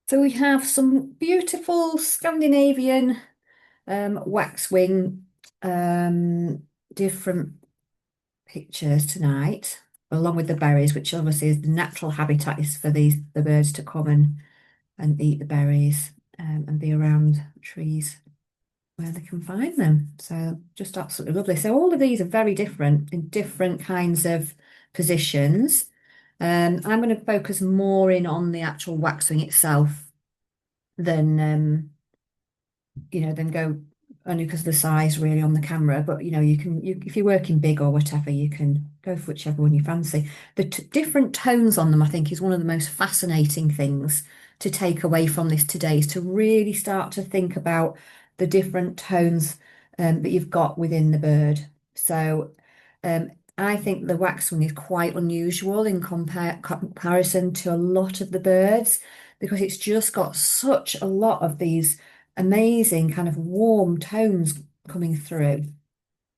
So we have some beautiful Scandinavian waxwing different pictures tonight, along with the berries, which obviously is the natural habitat is for the birds to come and eat the berries and be around trees where they can find them. So just absolutely lovely. So all of these are very different in different kinds of positions. I'm going to focus more in on the actual waxwing itself than than go only because of the size really on the camera. But if you're working big or whatever, you can go for whichever one you fancy. The different tones on them, I think, is one of the most fascinating things to take away from this today, is to really start to think about the different tones that you've got within the bird. So I think the waxwing is quite unusual in comparison to a lot of the birds, because it's just got such a lot of these amazing kind of warm tones coming through.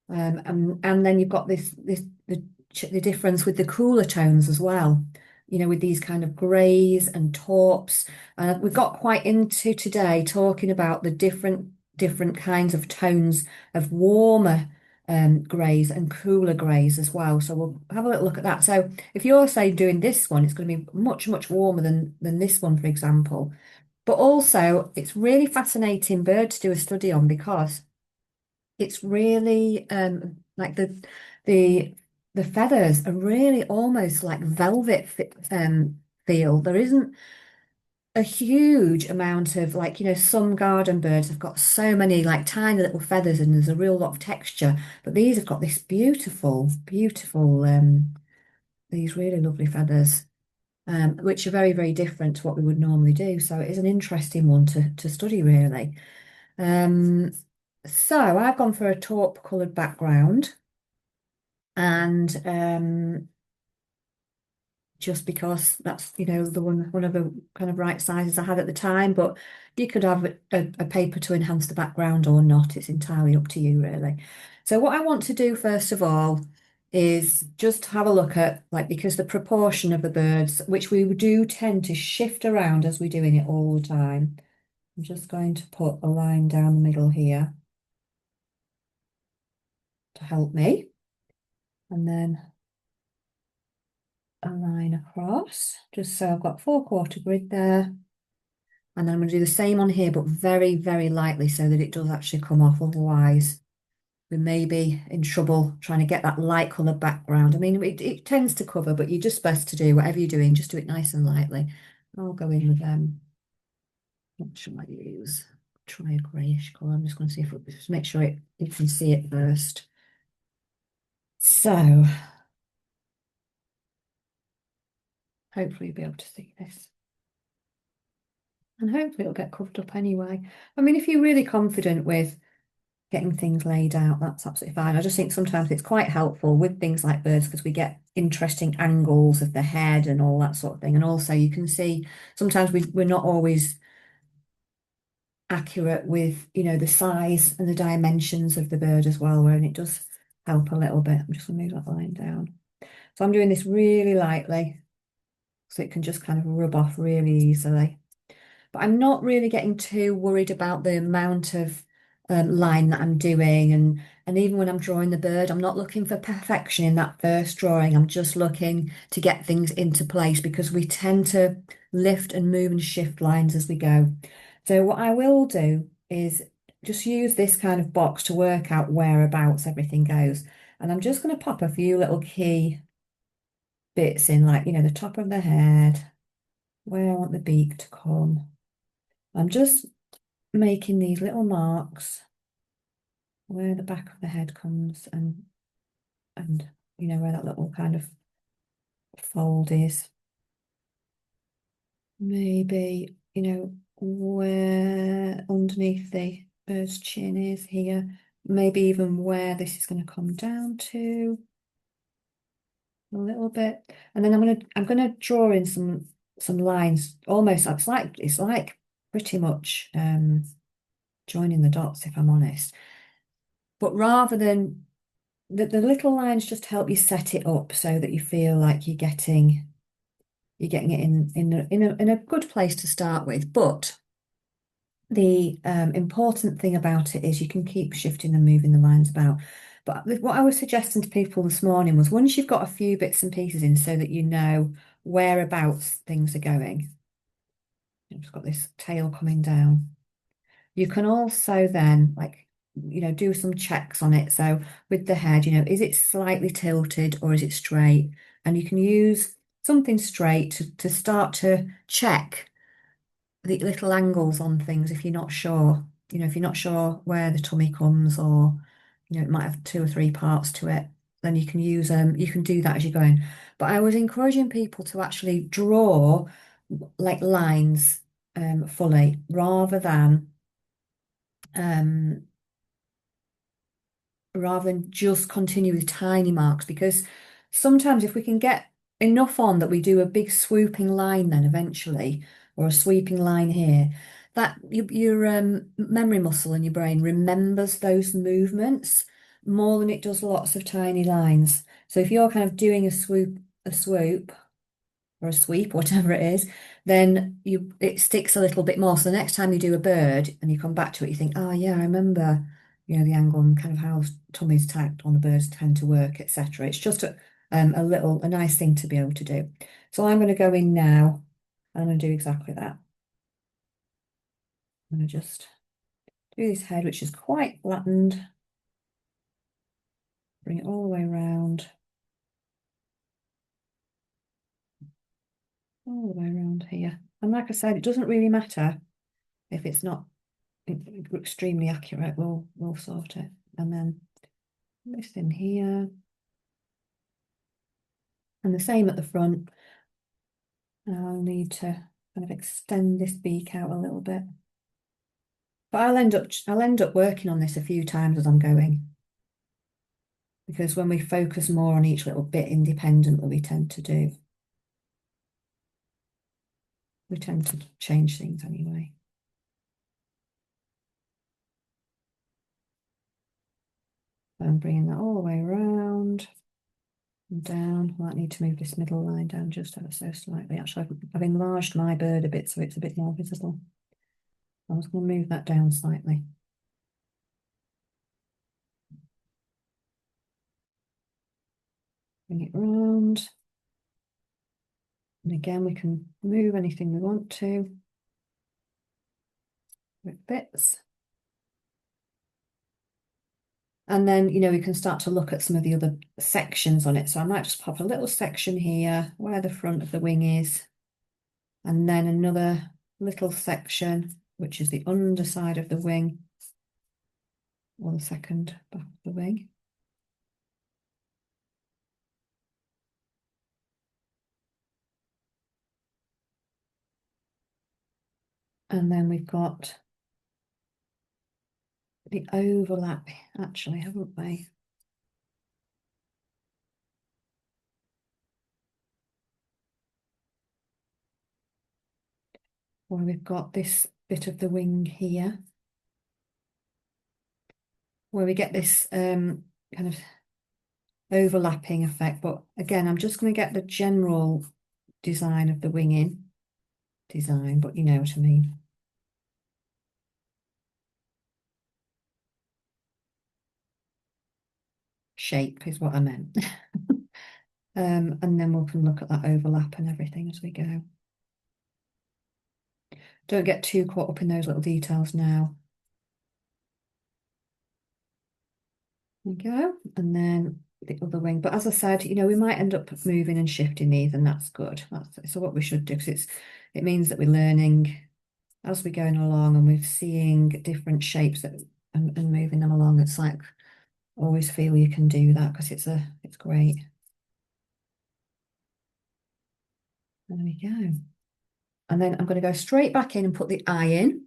And then you've got the difference with the cooler tones as well, with these kind of greys and taupes. We've got quite into today talking about the different kinds of tones of warmer greys and cooler greys as well. So we'll have a little look at that. So if you're, say, doing this one, it's going to be much, much warmer than this one, for example. But also, it's really fascinating bird to do a study on, because it's really like the the feathers are really almost like velvet feel. There isn't a huge amount of, like, some garden birds have got so many like tiny little feathers and there's a real lot of texture, but these have got this beautiful, beautiful these really lovely feathers. Which are very, very different to what we would normally do. So it is an interesting one to study, really. Um, so I've gone for a taupe coloured background, and just because that's, the one of the kind of right sizes I had at the time, but you could have a paper to enhance the background or not. It's entirely up to you, really. So what I want to do first of all is just have a look at, like, because the proportion of the birds, which we do tend to shift around as we're doing it all the time. I'm just going to put a line down the middle here to help me, and then a line across, just so I've got 4/4 grid there. And then I'm going to do the same on here, but very, very lightly so that it does actually come off. Otherwise, we may be in trouble trying to get that light colour background. I mean, it tends to cover, but you're just best to do whatever you're doing, just do it nice and lightly. I'll go in with what should I use? Try a greyish colour. I'm just going to see if just make sure you can see it first. So hopefully you'll be able to see this. And hopefully it'll get covered up anyway. I mean, if you're really confident with getting things laid out, that's absolutely fine. I just think sometimes it's quite helpful with things like birds, because we get interesting angles of the head and all that sort of thing. And also you can see sometimes we're not always accurate with, the size and the dimensions of the bird as well, and it does help a little bit. I'm just going to move that line down. So I'm doing this really lightly so it can just kind of rub off really easily. But I'm not really getting too worried about the amount of line that I'm doing. And even when I'm drawing the bird, I'm not looking for perfection in that first drawing. I'm just looking to get things into place, because we tend to lift and move and shift lines as we go. So what I will do is just use this kind of box to work out whereabouts everything goes. And I'm just going to pop a few little key bits in, like, the top of the head, where I want the beak to come. I'm just making these little marks where the back of the head comes, and where that little kind of fold is. Maybe, where underneath the bird's chin is here. Maybe even where this is going to come down to a little bit. And then I'm gonna draw in some lines, almost. It's like pretty much joining the dots, if I'm honest. But rather than the little lines just help you set it up so that you feel like you're getting, you're getting it in a good place to start with. But the important thing about it is you can keep shifting and moving the lines about. But what I was suggesting to people this morning was once you've got a few bits and pieces in so that you know whereabouts things are going. I've just got this tail coming down. You can also then do some checks on it. So with the head, is it slightly tilted or is it straight? And you can use something straight to start to check the little angles on things if you're not sure. If you're not sure where the tummy comes, or it might have two or three parts to it, then you can use you can do that as you're going. But I was encouraging people to actually draw like lines fully um rather than just continue with tiny marks, because sometimes if we can get enough on that we do a big swooping line then eventually, or a sweeping line here, that your memory muscle in your brain remembers those movements more than it does lots of tiny lines. So if you're kind of doing a swoop or a sweep, whatever it is, then it sticks a little bit more. So the next time you do a bird and you come back to it, you think, oh yeah, I remember, the angle and kind of how tummies tacked on the birds tend to work, etc. It's just a nice thing to be able to do. So I'm going to go in now and I'm going to do exactly that. I'm going to just do this head, which is quite flattened. Bring it all the way around. All the way around here. And like I said, it doesn't really matter if it's not extremely accurate. We'll sort it. And then this in here. And the same at the front. I'll need to kind of extend this beak out a little bit. But I'll end up working on this a few times as I'm going. Because when we focus more on each little bit independently, we tend to change things anyway. I'm bringing that all the way around and down. I might need to move this middle line down just ever so slightly. Actually, I've enlarged my bird a bit so it's a bit more visible. I was going to move that down slightly. Bring it round. And again, we can move anything we want to with bits. And then, we can start to look at some of the other sections on it. So I might just pop a little section here where the front of the wing is. And then another little section, which is the underside of the wing, or the second back of the wing. And then we've got the overlap, actually, haven't we? Where we've got this bit of the wing here, where we get this kind of overlapping effect. But again, I'm just going to get the general design of the wing in. But you know what I mean. Shape is what I meant. And then we can look at that overlap and everything as we go. Don't get too caught up in those little details now. There we go. And then the other wing. But as I said, we might end up moving and shifting these, and that's good. So what we should do, because it means that we're learning as we're going along and we're seeing different shapes and moving them along. It's like, always feel you can do that because it's great. There we go. And then I'm going to go straight back in and put the eye in.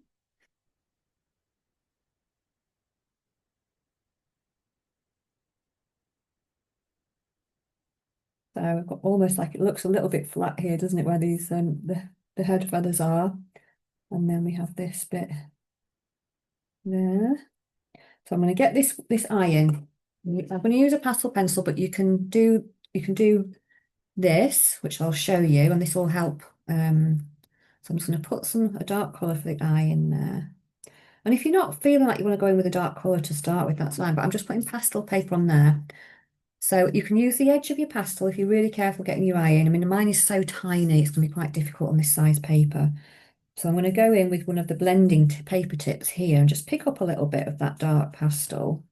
So I've got almost like, it looks a little bit flat here, doesn't it, where these the head feathers are. And then we have this bit there. So I'm going to get this eye in. I'm going to use a pastel pencil, but you can do this, which I'll show you, and this will help. So I'm just going to put a dark colour for the eye in there. And if you're not feeling like you want to go in with a dark colour to start with, that's fine. But I'm just putting pastel paper on there. So you can use the edge of your pastel if you're really careful getting your eye in. I mean, mine is so tiny, it's going to be quite difficult on this size paper. So I'm going to go in with one of the blending paper tips here and just pick up a little bit of that dark pastel.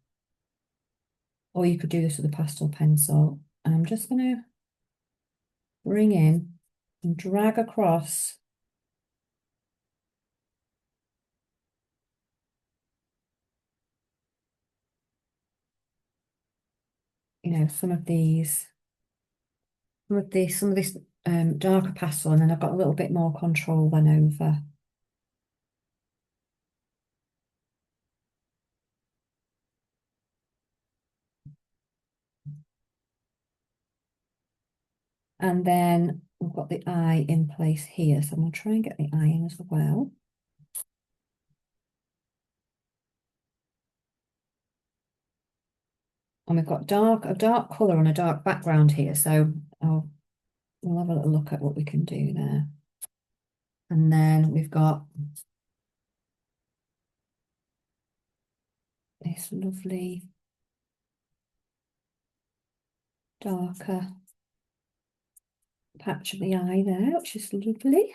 Or you could do this with a pastel pencil. And I'm just going to bring in and drag across, some of this darker pastel, and then I've got a little bit more control then over. And then we've got the eye in place here. So I'm going to try and get the eye in as well. And we've got a dark colour on a dark background here. So we'll have a little look at what we can do there. And then we've got this lovely darker patch of the eye there, which is lovely.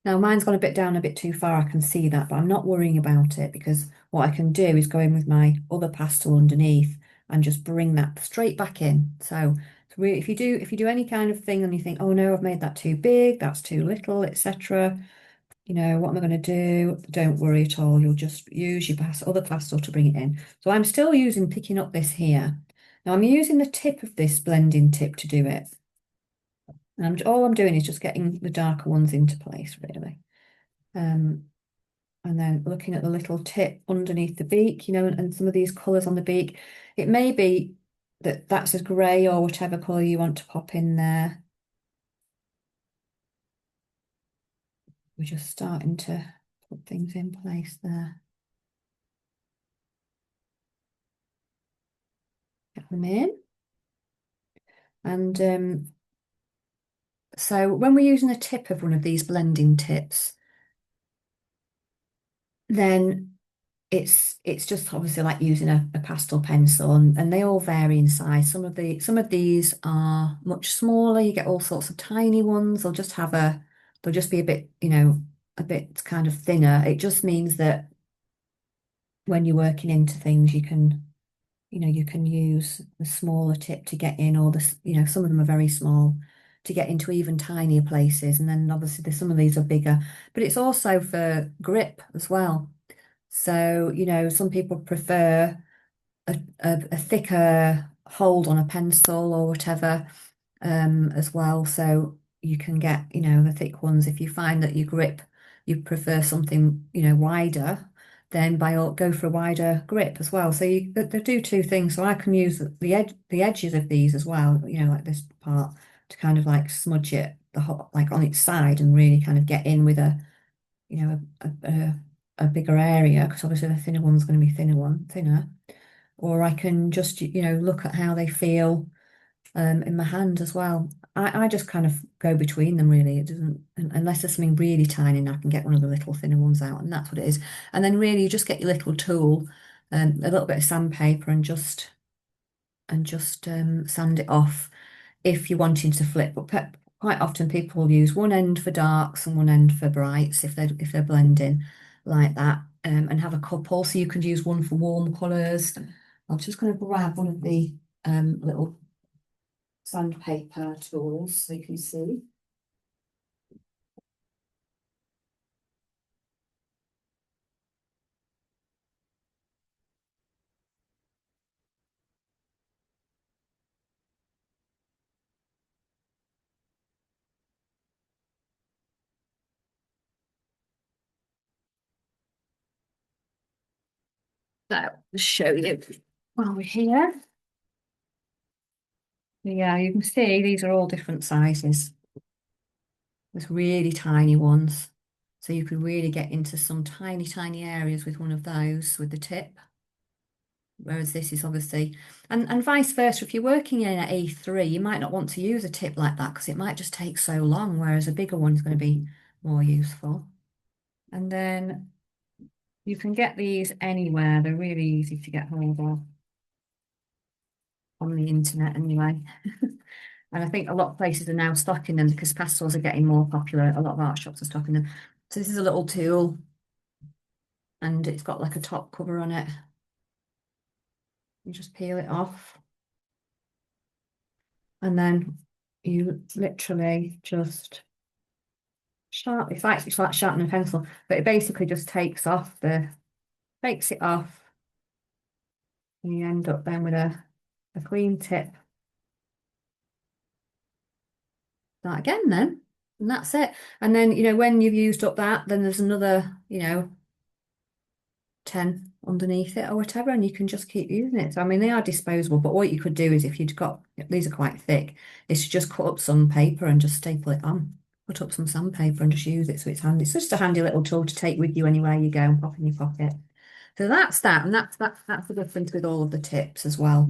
Now mine's gone a bit down a bit too far, I can see that, but I'm not worrying about it because what I can do is go in with my other pastel underneath and just bring that straight back in. So if you do any kind of thing and you think, oh no, I've made that too big, that's too little, etc., what am I going to do? Don't worry at all. You'll just use your other pastel to bring it in. So I'm still picking up this here. Now I'm using the tip of this blending tip to do it. And all I'm doing is just getting the darker ones into place, really. And then looking at the little tip underneath the beak, and some of these colours on the beak. It may be that that's a grey or whatever colour you want to pop in there. We're just starting to put things in place there. Get them in. And so when we're using the tip of one of these blending tips, then it's just obviously like using a pastel pencil, and they all vary in size. Some of these are much smaller. You get all sorts of tiny ones. They'll just be a bit, a bit kind of thinner. It just means that when you're working into things, you can use the smaller tip to get in, or some of them are very small to get into even tinier places. And then obviously some of these are bigger, but it's also for grip as well. So, some people prefer a thicker hold on a pencil or whatever, as well. So you can get, the thick ones. If you find that your grip, you prefer something, wider, then by all go for a wider grip as well. So they do two things. So I can use the edges of these as well, like this part, to kind of like smudge it like on its side and really kind of get in with you know, a bigger area, because obviously the thinner one's going to be thinner. Or I can just, look at how they feel in my hand as well. I just kind of go between them really. It doesn't, unless there's something really tiny, and I can get one of the little thinner ones out, and that's what it is. And then really you just get your little tool, a little bit of sandpaper, and just sand it off if you're wanting to flip. But quite often people will use one end for darks and one end for brights if they're blending like that, and have a couple. So you could use one for warm colours. I'm just going to grab one of the little sandpaper tools so you can see. So I'll show you while we're here. Yeah, you can see these are all different sizes. There's really tiny ones. So you could really get into some tiny, tiny areas with one of those with the tip. whereas this is obviously, and vice versa. If you're working in an A3, you might not want to use a tip like that because it might just take so long, whereas a bigger one is going to be more useful. And then you can get these anywhere. They're really easy to get hold of on the internet anyway. And I think a lot of places are now stocking them because pastels are getting more popular. A lot of art shops are stocking them. So this is a little tool and it's got like a top cover on it. You just peel it off and then you literally just sharp. It's like sharpening a pencil, but it basically just takes it off, and you end up then with a clean tip. That again then, and that's it. And then when you've used up that, then there's another 10 underneath it or whatever, and you can just keep using it. So I mean they are disposable, but what you could do is if you'd got these are quite thick, is to just cut up some paper and just staple it on. Put up some sandpaper and just use it so it's handy. It's just a handy little tool to take with you anywhere you go and pop in your pocket. So that's that, and that's the difference with all of the tips as well.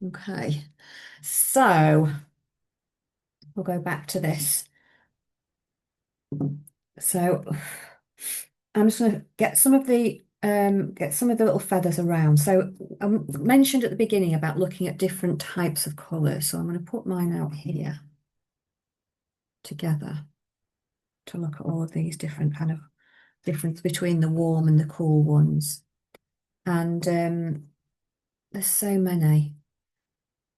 Okay, so we'll go back to this. So I'm just going to get some of the little feathers around. So I mentioned at the beginning about looking at different types of colours. So I'm going to put mine out here together to look at all of these different kind of difference between the warm and the cool ones. And there's so many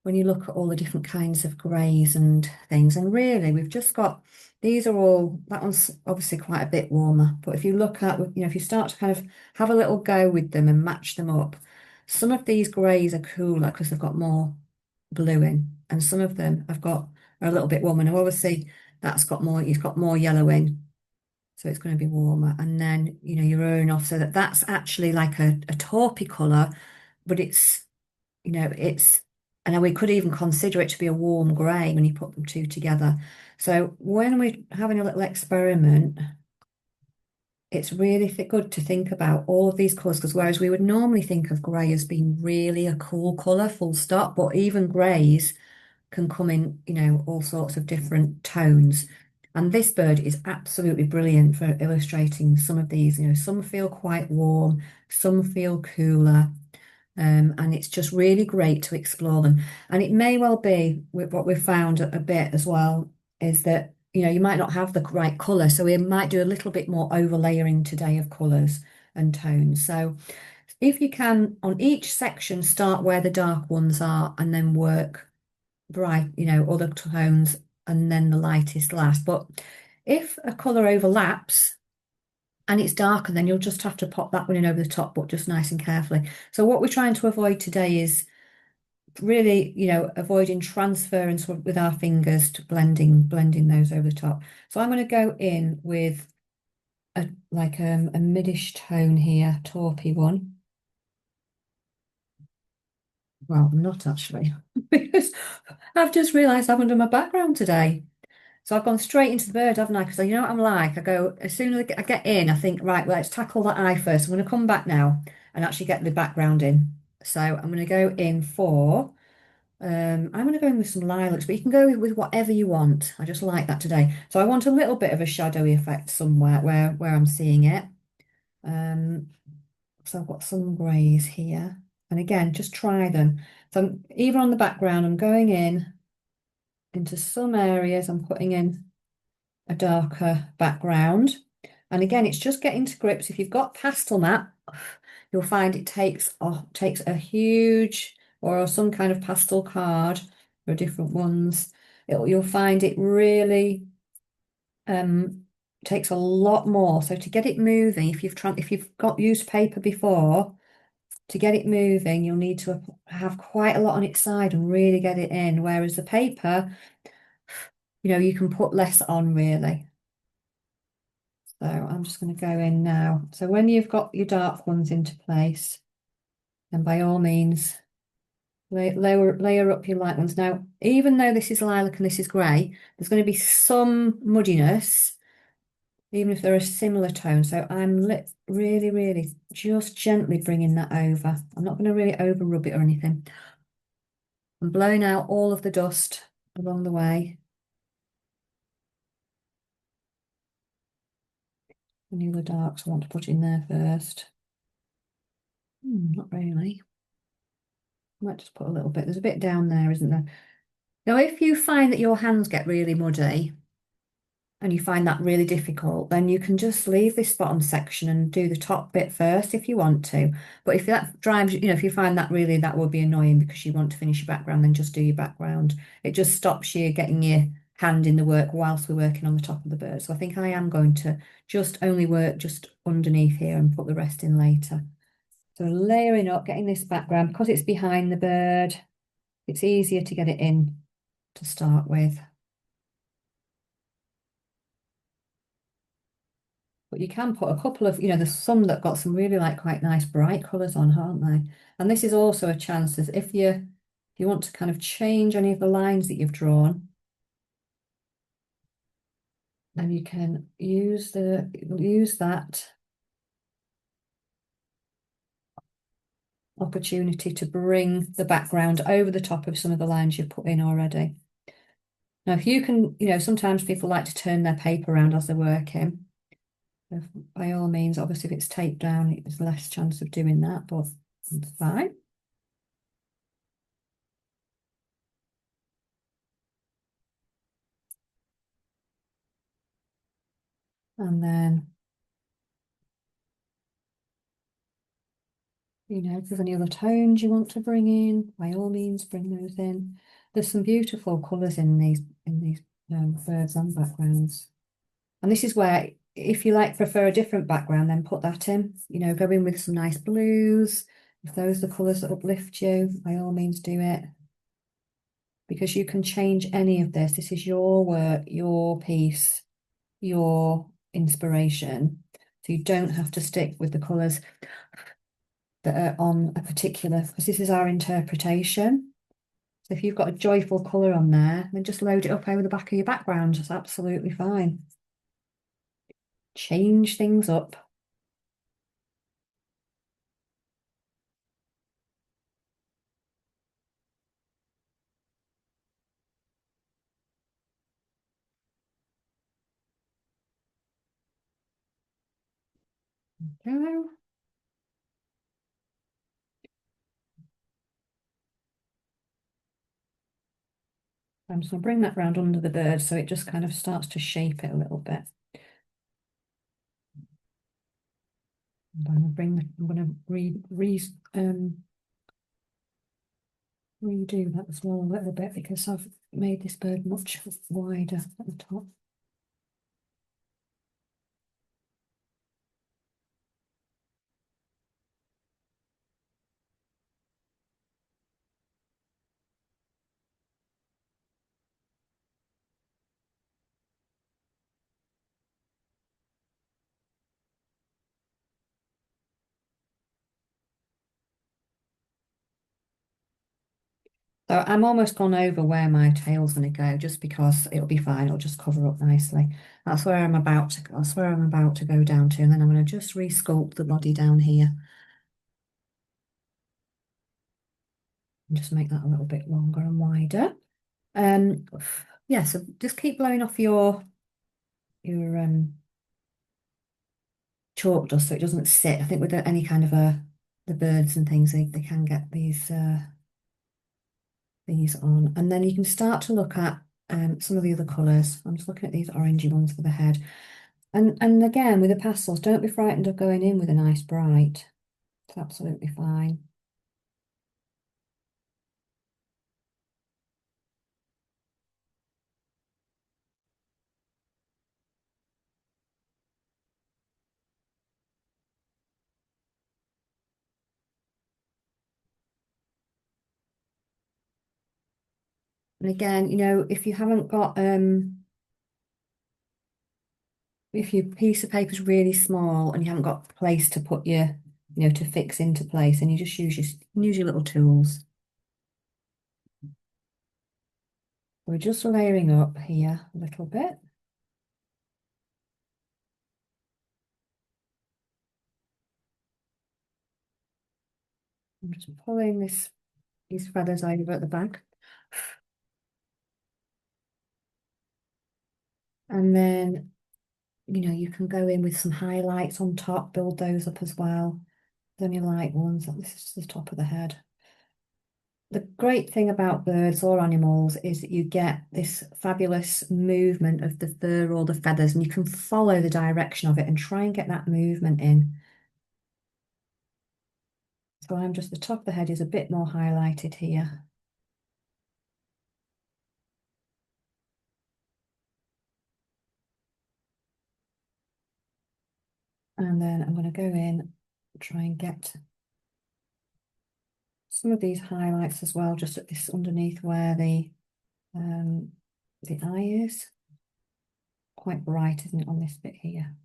when you look at all the different kinds of greys and things. And really, we've just got, these are all, that one's obviously quite a bit warmer. But if you look at, if you start to kind of have a little go with them and match them up, some of these greys are cooler because they've got more blue in. And some of them are a little bit warmer. Now, obviously, you've got more yellow in. So it's going to be warmer. And then, you're earning off so that's actually like a taupey colour, but it's, and then we could even consider it to be a warm grey when you put them two together. So when we're having a little experiment, it's really good to think about all of these colours, because whereas we would normally think of grey as being really a cool colour, full stop, but even greys can come in, all sorts of different tones. And this bird is absolutely brilliant for illustrating some of these. Some feel quite warm, some feel cooler. And it's just really great to explore them. And it may well be with what we've found a bit as well is that, you might not have the right colour. So we might do a little bit more overlayering today of colours and tones. So if you can, on each section, start where the dark ones are and then work bright, other tones and then the lightest last. But if a colour overlaps, and it's darker, then you'll just have to pop that one in over the top, but just nice and carefully. So what we're trying to avoid today is really, avoiding transference with our fingers to blending those over the top. So I'm going to go in with a midish tone here, taupey one. Well, I'm not actually, because I've just realised I haven't done my background today. So I've gone straight into the bird, haven't I? Because you know what I'm like. I go, as soon as I get in, I think, right, well, let's tackle that eye first. I'm going to come back now and actually get the background in. So I'm going to go in for, I'm going to go in with some lilacs, but you can go with whatever you want. I just like that today. So I want a little bit of a shadowy effect somewhere where I'm seeing it. So I've got some greys here. And again, just try them. So even on the background, I'm going in into some areas, I'm putting in a darker background. And again, it's just getting to grips. If you've got pastel mat, you'll find it takes a huge, or some kind of pastel card, or different ones. You'll find it really takes a lot more. So to get it moving, if you've got used paper before, to get it moving, you'll need to have quite a lot on its side and really get it in. Whereas the paper, you can put less on really. So I'm just going to go in now. So when you've got your dark ones into place, then by all means, layer up your light ones. Now, even though this is lilac and this is grey, there's going to be some muddiness. even if they're a similar tone. So I'm really, really just gently bringing that over. I'm not going to really over rub it or anything. I'm blowing out all of the dust along the way. Any other darks I want to put in there first? Not really. Might just put a little bit. There's a bit down there, isn't there? Now, if you find that your hands get really muddy and you find that really difficult, then you can just leave this bottom section and do the top bit first if you want to. But if that drives, if you find that really that would be annoying because you want to finish your background, then just do your background. It just stops you getting your hand in the work whilst we're working on the top of the bird. So I think I am going to just only work just underneath here and put the rest in later. So layering up, getting this background, because it's behind the bird, it's easier to get it in to start with. But you can put a couple of, there's some that got some really like quite nice bright colours on, aren't they? And this is also a chance as if you want to kind of change any of the lines that you've drawn, then you can use that opportunity to bring the background over the top of some of the lines you've put in already. Now, if you can, sometimes people like to turn their paper around as they're working. So by all means, obviously, if it's taped down, there's less chance of doing that, but it's fine. And then, if there's any other tones you want to bring in, by all means, bring those in. There's some beautiful colours in these birds and backgrounds. And this is where, if you prefer a different background, then put that in. Go in with some nice blues. If those are the colours that uplift you, by all means do it. Because you can change any of this. This is your work, your piece, your inspiration. So you don't have to stick with the colours that are on a particular, because this is our interpretation. So if you've got a joyful colour on there, then just load it up over the back of your background. It's absolutely fine. Change things up. Go. I'm just going to bring that round under the bird so it just kind of starts to shape it a little bit. I'm going to redo that as well a little bit because I've made this bird much wider at the top. So I'm almost gone over where my tail's going to go just because it'll be fine. It'll just cover up nicely. That's where I'm about to go down to, and then I'm going to just resculpt the body down here and just make that a little bit longer and wider. Yeah, so just keep blowing off your chalk dust so it doesn't sit. I think with any kind of the birds and things, they can get these on. And then you can start to look at some of the other colours. I'm just looking at these orangey ones for the head. And again, with the pastels, don't be frightened of going in with a nice bright. It's absolutely fine. And again, if you haven't got if your piece of paper is really small and you haven't got place to put to fix into place, and you just use your little tools. We're just layering up here a little bit. I'm just pulling these feathers over at the back. And then, you can go in with some highlights on top, build those up as well. Then you light ones. This is the top of the head. The great thing about birds or animals is that you get this fabulous movement of the fur or the feathers, and you can follow the direction of it and try and get that movement in. So the top of the head is a bit more highlighted here. And then I'm going to go in, try and get some of these highlights as well, just at this underneath where the eye is. Quite bright, isn't it, on this bit here?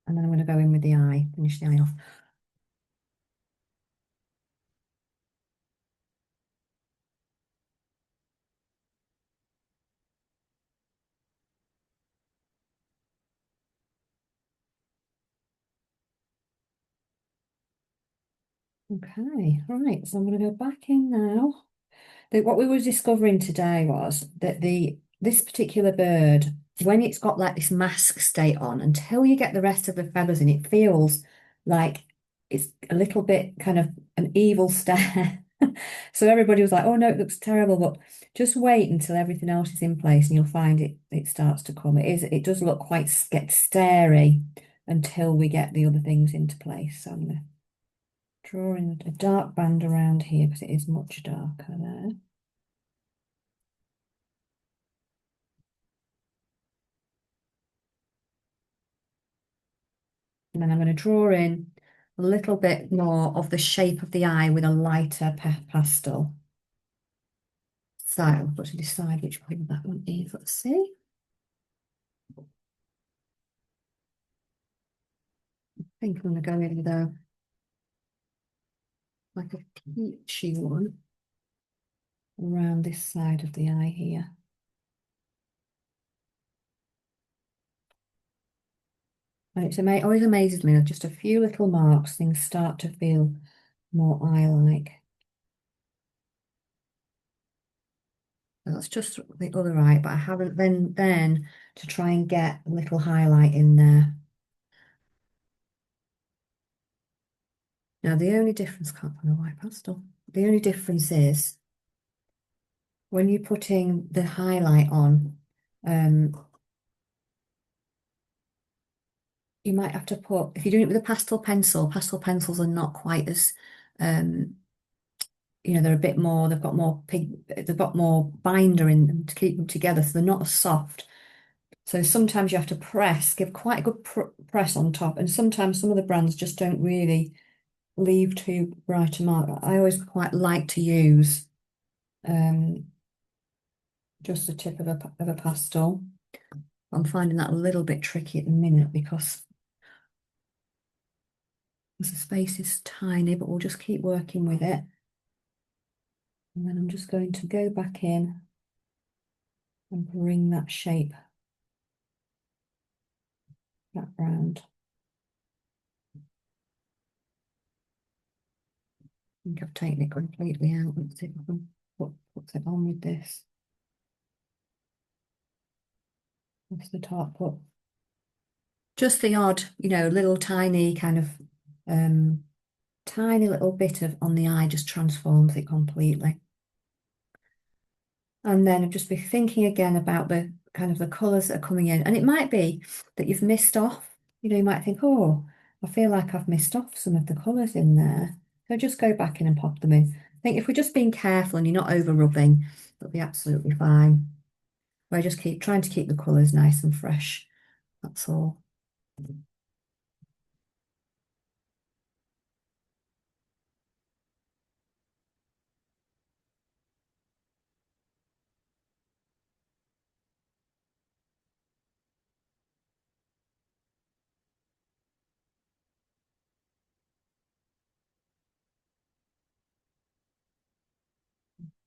And then I'm going to go in with the eye, finish the eye off. Okay, right, so I'm going to go back in now. What we were discovering today was that this particular bird, when it's got like this mask state on, until you get the rest of the feathers in, it feels like it's a little bit kind of an evil stare. So everybody was like, oh no, it looks terrible, but just wait until everything else is in place and you'll find it starts to come. It does look quite get starey until we get the other things into place. So I'm going to draw in a dark band around here because it is much darker there. And then I'm going to draw in a little bit more of the shape of the eye with a lighter pastel. So I've got to decide which one that one is. Let's see. I think I'm going to go in with like a peachy one around this side of the eye here. And it always amazes me that just a few little marks, things start to feel more eye-like. That's just the other eye, but I haven't then to try and get a little highlight in there. Now the only difference, can't find a white pastel. The only difference is when you're putting the highlight on, you might have to put, if you're doing it with a pastel pencils are not quite as, they're a bit more, they've got more binder in them to keep them together, so they're not as soft. So sometimes you have to give quite a good press on top, and sometimes some of the brands just don't really leave too bright a mark. I always quite like to use just the tip of a pastel. I'm finding that a little bit tricky at the minute because the space is tiny, but we'll just keep working with it. And then I'm just going to go back in and bring that shape back round. I think I've taken it completely out. Let's see if I can put it on with this. That's the top, but just the odd, little tiny kind of tiny little bit of on the eye just transforms it completely. And then I'll just be thinking again about the kind of the colours that are coming in. And it might be that you've missed off, you might think, oh, I feel like I've missed off some of the colours in there. So just go back in and pop them in. I think if we're just being careful and you're not over rubbing, it'll be absolutely fine. I just keep trying to keep the colours nice and fresh. That's all.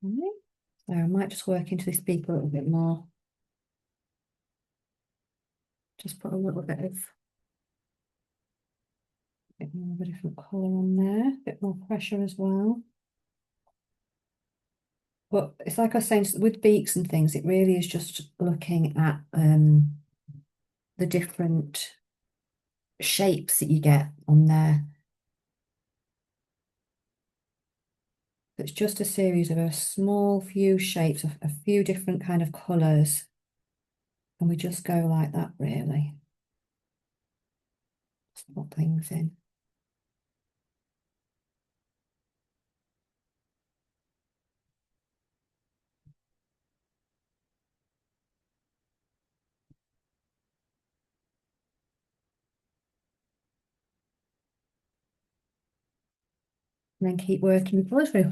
Right. So I might just work into this beak a little bit more. Just put a little bit of Bit more of a different colour on there, a bit more pressure as well. But it's like I was saying, with beaks and things, it really is just looking at the different shapes that you get on there. It's just a series of a small few shapes, a few different kind of colours. And we just go like that, really. Just put things in. And then keep working your colour through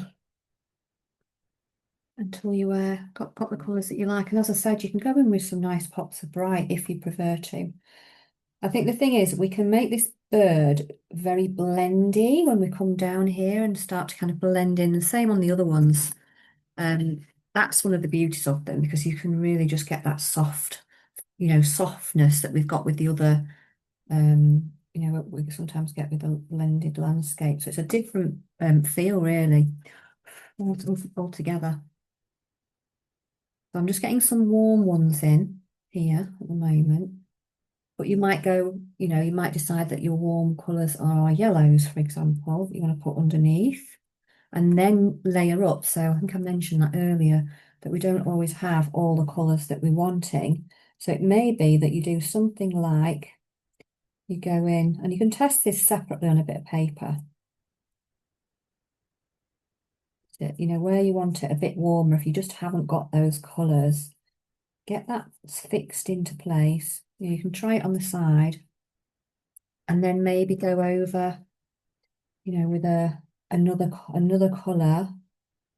until you got the colours that you like. And as I said, you can go in with some nice pops of bright if you prefer to. I think the thing is, we can make this bird very blendy when we come down here and start to kind of blend in. And same on the other ones. That's one of the beauties of them, because you can really just get that soft, softness that we've got with the other, we sometimes get with the blended landscape. So it's a different feel, really, altogether. So I'm just getting some warm ones in here at the moment. But you might go, you might decide that your warm colours are yellows, for example, that you want to put underneath and then layer up. So I think I mentioned that earlier, that we don't always have all the colours that we're wanting. So it may be that you do something like you go in, and you can test this separately on a bit of paper. So, where you want it a bit warmer, if you just haven't got those colours, get that fixed into place. You can try it on the side and then maybe go over, with another colour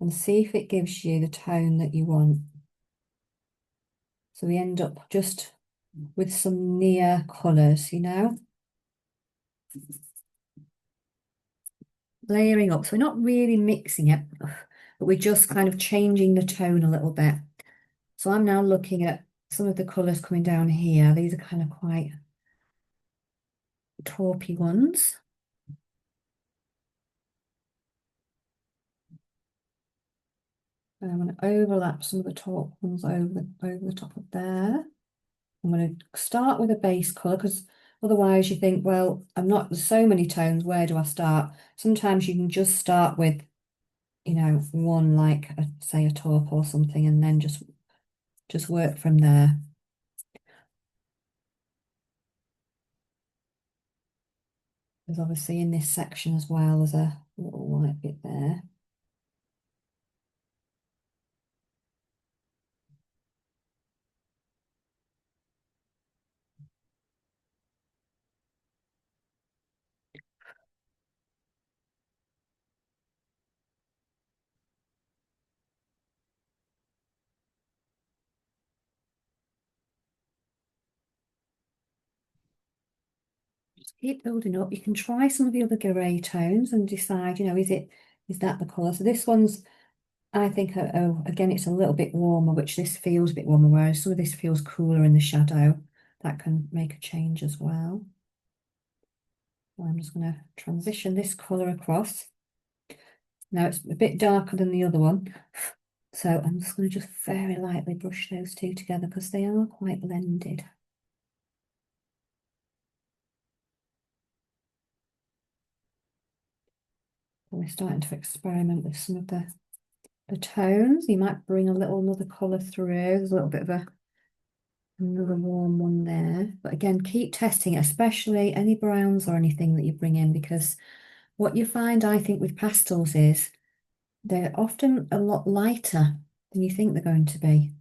and see if it gives you the tone that you want. So we end up just with some near colours, layering up. So we're not really mixing it, but we're just kind of changing the tone a little bit. So I'm now looking at some of the colours coming down here. These are kind of quite taupey ones. And I'm going to overlap some of the taupe ones over the top of there. I'm going to start with a base colour, because otherwise you think, well, there's so many tones, where do I start? Sometimes you can just start with, one, like say a taupe or something, and then just work from there. There's obviously in this section as well, there's a little white bit there. Just keep building up. You can try some of the other grey tones and decide, is that the colour? So this one's, I think, again, it's a little bit warmer, which this feels a bit warmer, whereas some of this feels cooler in the shadow. That can make a change as well. I'm just going to transition this colour across. Now it's a bit darker than the other one, so I'm just going to just very lightly brush those two together because they are quite blended. We're starting to experiment with some of the tones. You might bring another colour through. There's a little bit of another warm one there. But again, keep testing it, especially any browns or anything that you bring in, because what you find, I think, with pastels is they're often a lot lighter than you think they're going to be.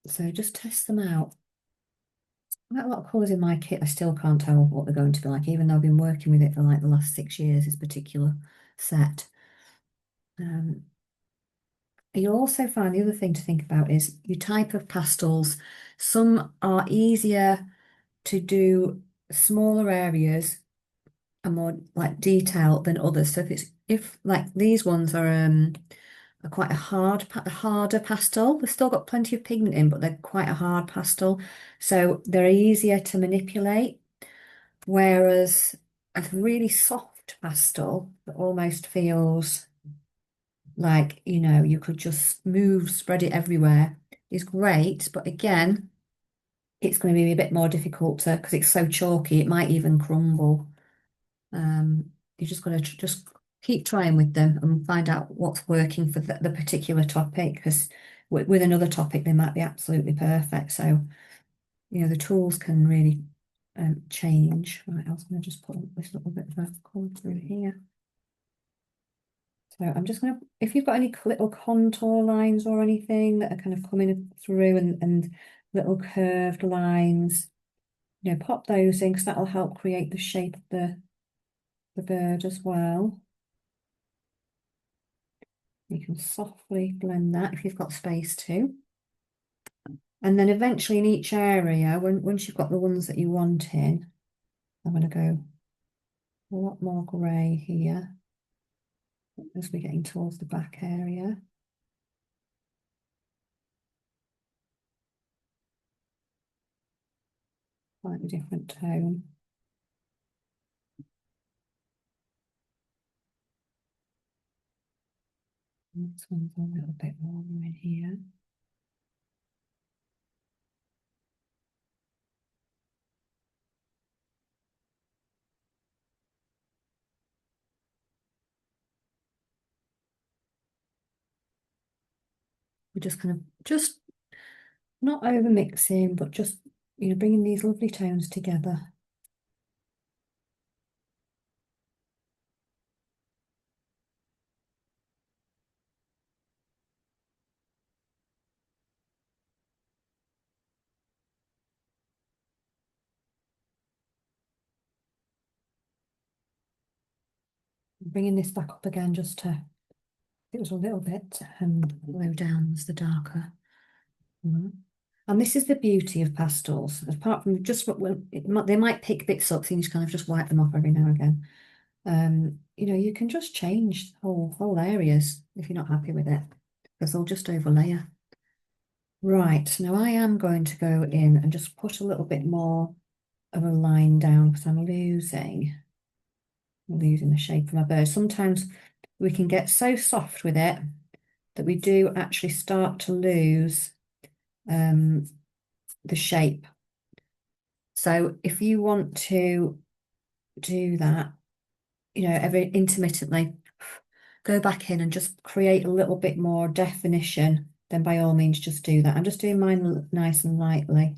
So just test them out. Quite a lot of colours in my kit, I still can't tell what they're going to be like, even though I've been working with it for like the last 6 years, this particular set. You'll also find the other thing to think about is your type of pastels. Some are easier to do smaller areas and more like detail than others. So if like these ones are quite a harder pastel. They've still got plenty of pigment in, but they're quite a hard pastel. So they're easier to manipulate. Whereas a really soft pastel that almost feels like, you could just move, spread it everywhere is great. But again, it's going to be a bit more difficult to, because it's so chalky, it might even crumble. You just got to just keep trying with them and find out what's working for the particular topic, because with another topic, they might be absolutely perfect. So, the tools can really change. Right, I was going to just put this little bit of a colour through here. So I'm just going to, if you've got any little contour lines or anything that are kind of coming through and little curved lines, pop those in because that'll help create the shape of the bird as well. You can softly blend that if you've got space to. And then eventually in each area, once you've got the ones that you want in, I'm going to go a lot more grey here as we're getting towards the back area. Slightly different tone. This one's a little bit warmer in here. We're just kind of, just not over mixing, but just, bringing these lovely tones together. Bringing this back up again just to, it was a little bit low down was the darker. And this is the beauty of pastels, apart from just what they might pick bits up, so you just kind of just wipe them off every now and again. You can just change whole areas if you're not happy with it, because they'll just overlay. Right, now I am going to go in and just put a little bit more of a line down because I'm losing the shape of my bird. Sometimes we can get so soft with it that we do actually start to lose the shape. So if you want to do that, every intermittently go back in and just create a little bit more definition, then by all means just do that. I'm just doing mine nice and lightly.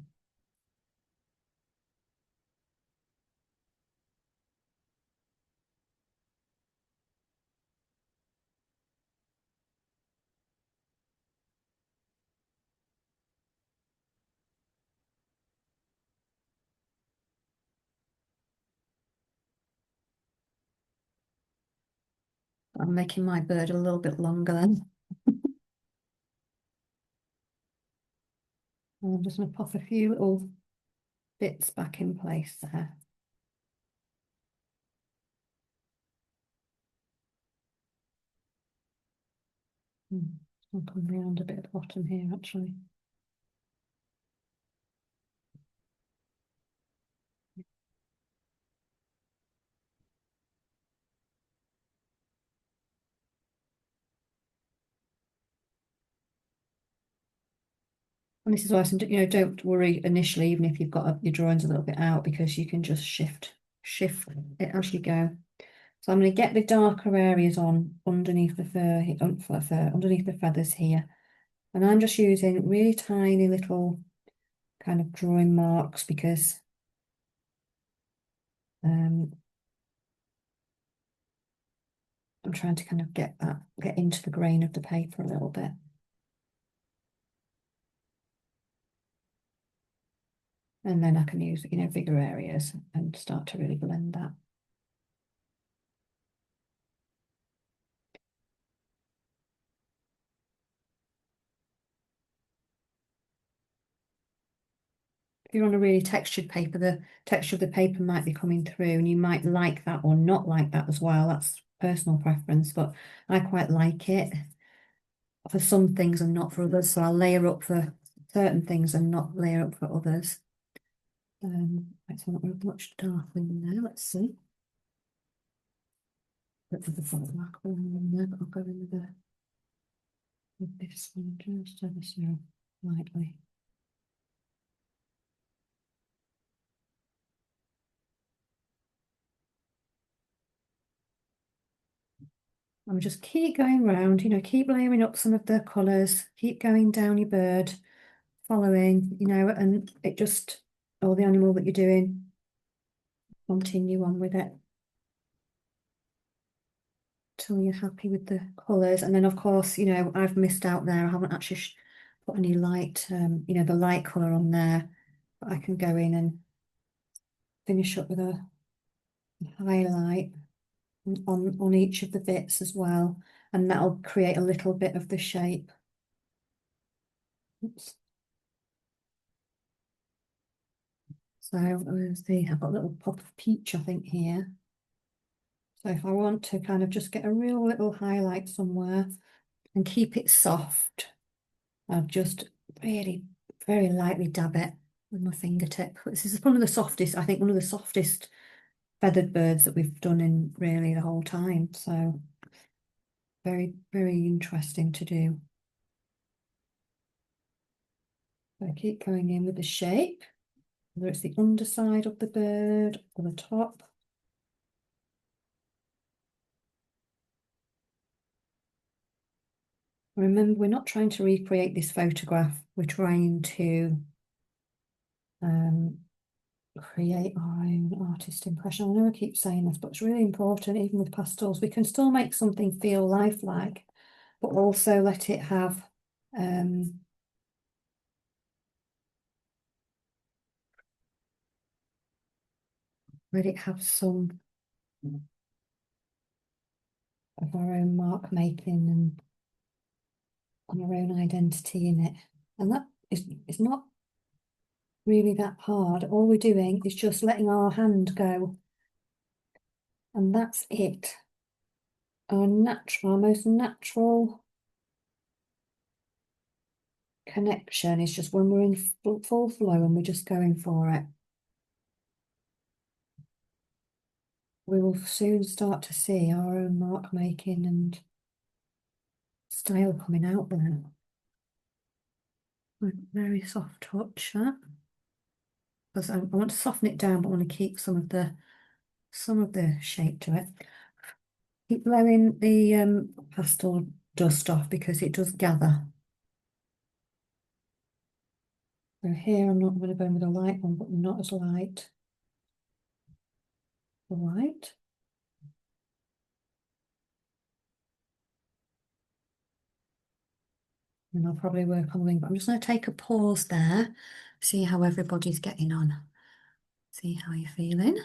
I'm making my bird a little bit longer then. And I'm just going to pop a few little bits back in place there. I'll come round a bit at the bottom here actually. And this is why I said, don't worry initially, even if you've got your drawings a little bit out, because you can just shift it as you go. So I'm going to get the darker areas on underneath the underneath the feathers here. And I'm just using really tiny little kind of drawing marks because I'm trying to kind of get into the grain of the paper a little bit. And then I can use, bigger areas and start to really blend that. If you're on a really textured paper, the texture of the paper might be coming through and you might like that or not like that as well. That's personal preference, but I quite like it for some things and not for others. So I'll layer up for certain things and not layer up for others. It's not much darker in there. Let's see. But for the black one in there, but I'll go in with this one just ever so lightly. And just keep going round, keep layering up some of the colours, keep going down your bird, following, and it just, or the animal that you're doing, continue on with it till you're happy with the colours. And then of course, I've missed out there. I haven't actually put any light, the light colour on there, but I can go in and finish up with a highlight on each of the bits as well. And that'll create a little bit of the shape. Oops. So I've got a little pop of peach, I think, here. So if I want to kind of just get a real little highlight somewhere and keep it soft, I'll just really very lightly dab it with my fingertip. This is one of the softest, I think one of the softest feathered birds that we've done in really the whole time. So very, very interesting to do. So I keep going in with the shape, whether it's the underside of the bird or the top. Remember, we're not trying to recreate this photograph. We're trying to create our own artist impression. I know I keep saying this, but it's really important, even with pastels, we can still make something feel lifelike, but also let it have some of our own mark making and our own identity in it. And that is not really that hard. All we're doing is just letting our hand go. And that's it. Our most natural connection is just when we're in full flow and we're just going for it. We will soon start to see our own mark making and style coming out there. Very soft touch, that. Because I want to soften it down, but I want to keep some of the shape to it. Keep blowing the pastel dust off because it does gather. So here I'm not going to go in with a light one, but not as light. The white. And I'll probably work on the wing, but I'm just going to take a pause there, see how everybody's getting on. See how you're feeling.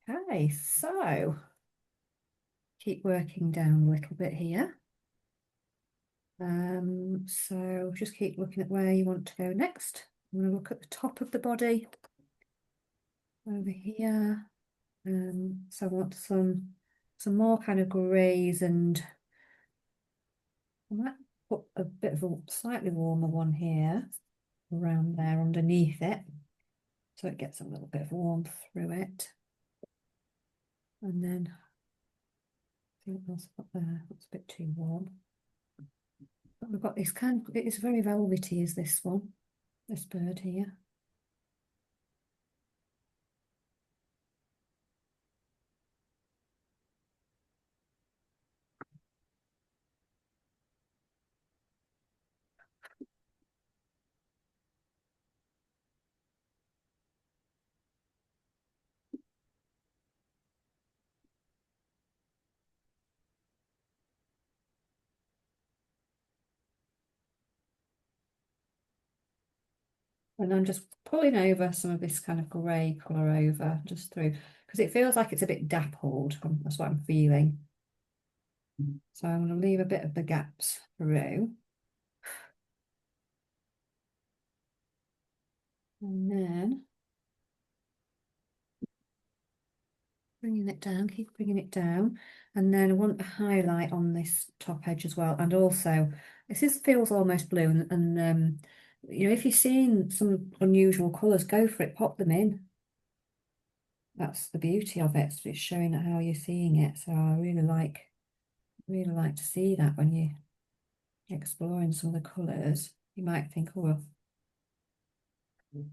Okay, so keep working down a little bit here. So just keep looking at where you want to go next. I'm going to look at the top of the body over here. So I want some more kind of greys, and I might put a bit of a slightly warmer one here around there underneath it, so it gets a little bit of warmth through it. And then see what else I've got there. That's a bit too warm. But we've got this it is very velvety, is this one, this bird here. And I'm just pulling over some of this kind of grey colour over just through, because it feels like it's a bit dappled. That's what I'm feeling. So I'm going to leave a bit of the gaps through. And then bringing it down, keep bringing it down. And then I want a highlight on this top edge as well. And also, This feels almost blue, and you know, if you're seeing some unusual colours, go for it, pop them in. That's the beauty of it. It's showing how you're seeing it. So I really like to see that when you're exploring some of the colours. You might think, oh, well, you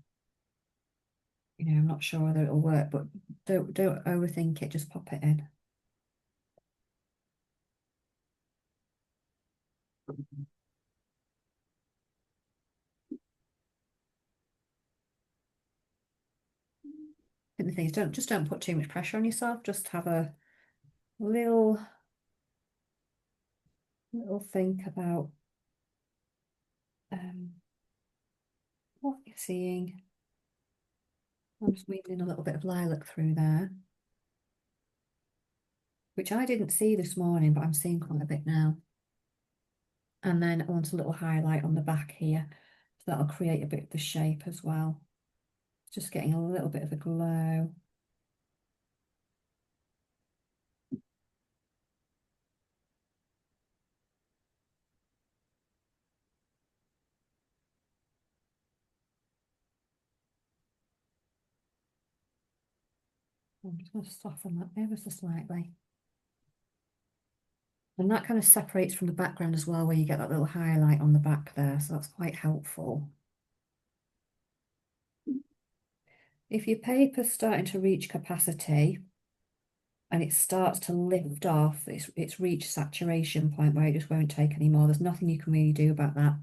know, I'm not sure whether it'll work, but don't overthink it, just pop it in. And the thing is, don't put too much pressure on yourself. Just have a little think about um, what you're seeing. I'm just weaving in a little bit of lilac through there, which I didn't see this morning, but I'm seeing quite a bit now. And then I want a little highlight on the back here, so that'll create a bit of the shape as well. Just getting a little bit of a glow. I'm just going to soften that ever so slightly. And that kind of separates from the background as well, where you get that little highlight on the back there. So that's quite helpful. If your paper's starting to reach capacity and it starts to lift off, it's reached saturation point where it just won't take any more. There's nothing you can really do about that.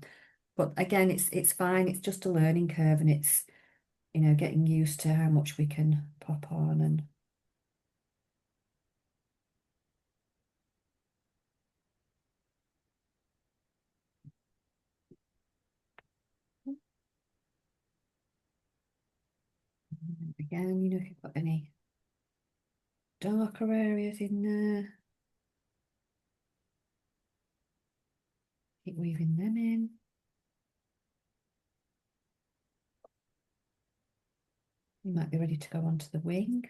But again, it's fine. It's just a learning curve, and it's, you know, getting used to how much we can pop on. And again, you know, if you've got any darker areas in there, keep weaving them in. You might be ready to go onto the wing.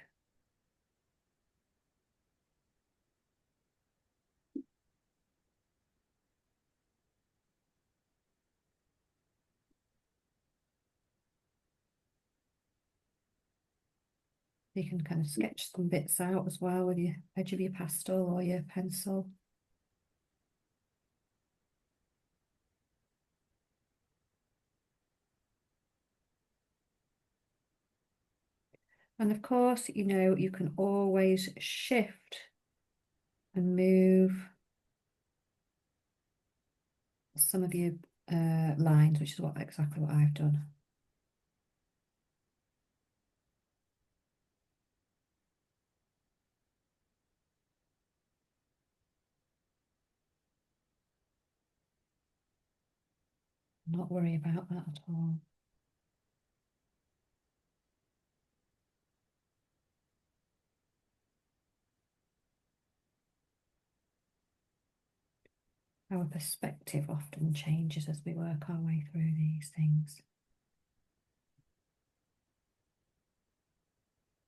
You can kind of sketch some bits out as well with your edge of your pastel or your pencil. And of course, you know, you can always shift and move some of your lines, which is exactly what I've done. Not worry about that at all. Our perspective often changes as we work our way through these things.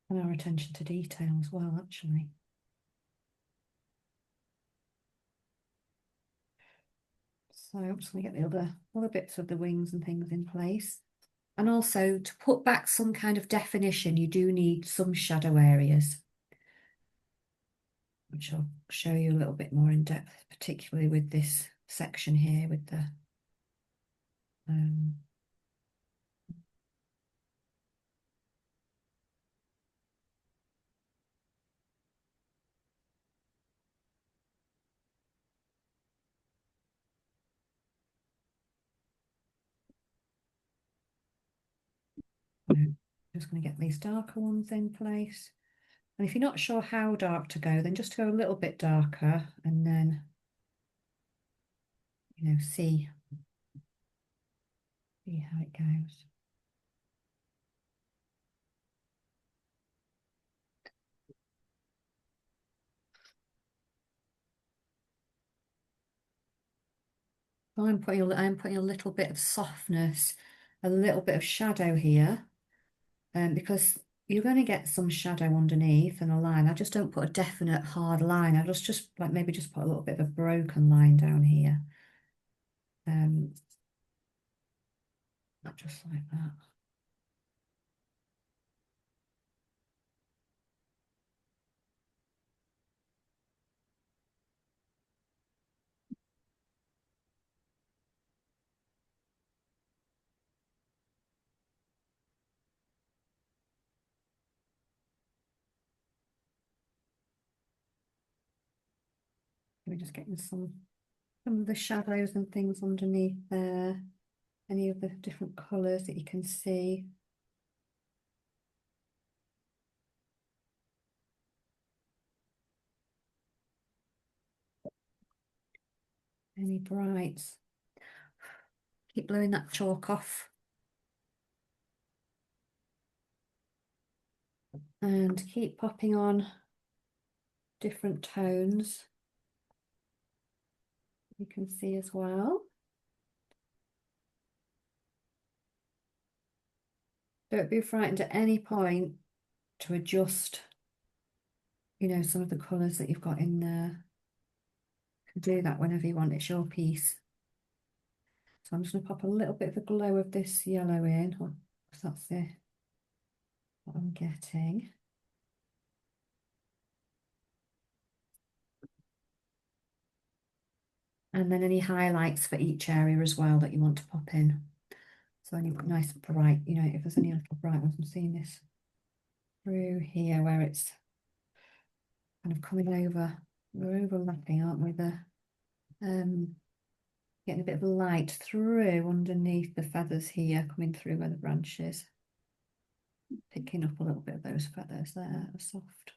And our attention to detail as well, actually. So I'm just going to get the other bits of the wings and things in place. And also, to put back some kind of definition, you do need some shadow areas, which I'll show you a little bit more in depth, particularly with this section here with the um, just going to get these darker ones in place. And if you're not sure how dark to go, then just go a little bit darker and then, you know, see how it goes. So I'm putting a little bit of softness, a little bit of shadow here, because you're going to get some shadow underneath and a line. I just don't put a definite hard line. I just like maybe just put a little bit of a broken line down here. not just like that. We're just getting some of the shadows and things underneath there. Any of the different colours that you can see. Any brights. Keep blowing that chalk off. And keep popping on different tones. You can see as well. Don't be frightened at any point to adjust, you know, some of the colours that you've got in there. You can do that whenever you want, it's your piece. So I'm just going to pop a little bit of a glow of this yellow in, because that's what I'm getting. And then any highlights for each area as well that you want to pop in. So any nice bright, you know, if there's any little bright ones, I'm seeing this through here where it's kind of coming over. We're overlapping, aren't we? Getting a bit of light through underneath the feathers here, coming through where the branch is. Picking up a little bit of those feathers there, soft.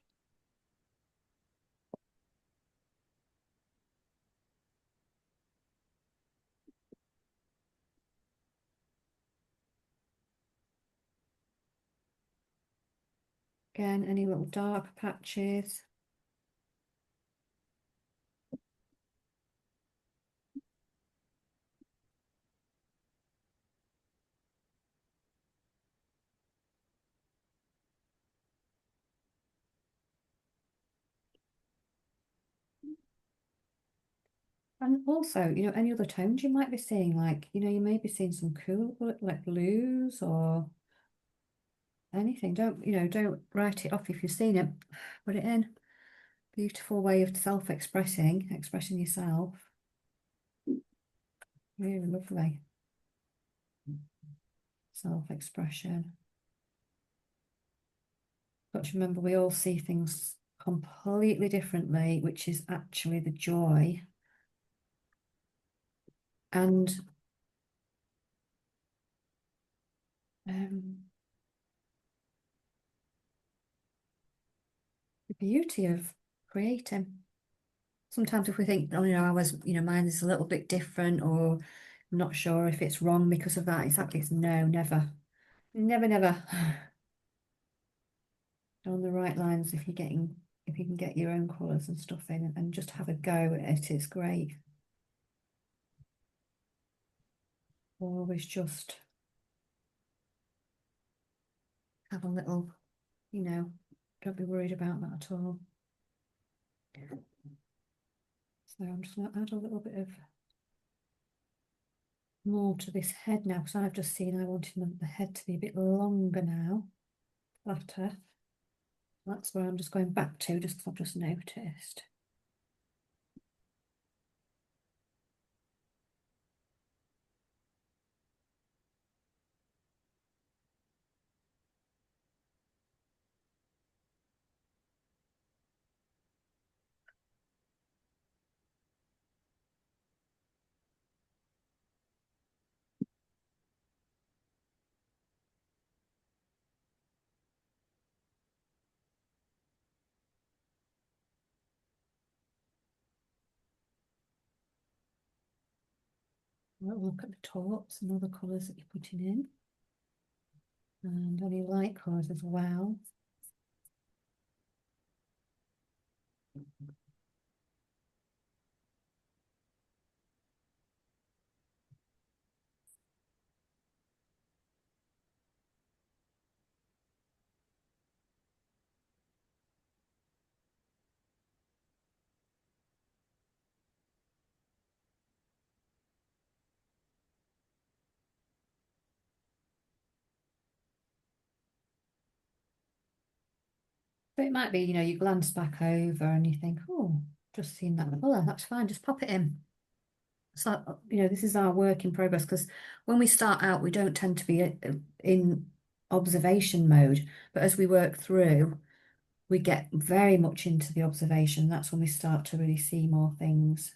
Again, any little dark patches. And also, you know, any other tones you might be seeing, like, you know, you may be seeing some cool, like blues or anything. Don't, you know, don't write it off if you've seen it. Put it in. Beautiful way of self-expressing, expressing yourself. Really lovely. Self-expression. Got to remember, we all see things completely differently, which is actually the joy. And the beauty of creating. Sometimes if we think, oh, you know, mine is a little bit different, or I'm not sure if it's wrong because of that. It's no, never, never, never. On the right lines, if you can get your own colours and stuff in and just have a go at it, it's great. Always just have a little, you know, don't be worried about that at all. So I'm just going to add a little bit of more to this head now, because I've just seen I wanted the head to be a bit longer now, flatter. That's where I'm just going back to, just because I've just noticed. We'll look at the tops and other colours that you're putting in, and any light colours as well. But it might be, you know, you glance back over and you think, oh, just seen that colour, that's fine, just pop it in. So, you know, this is our work in progress because when we start out, we don't tend to be in observation mode. But as we work through, we get very much into the observation. That's when we start to really see more things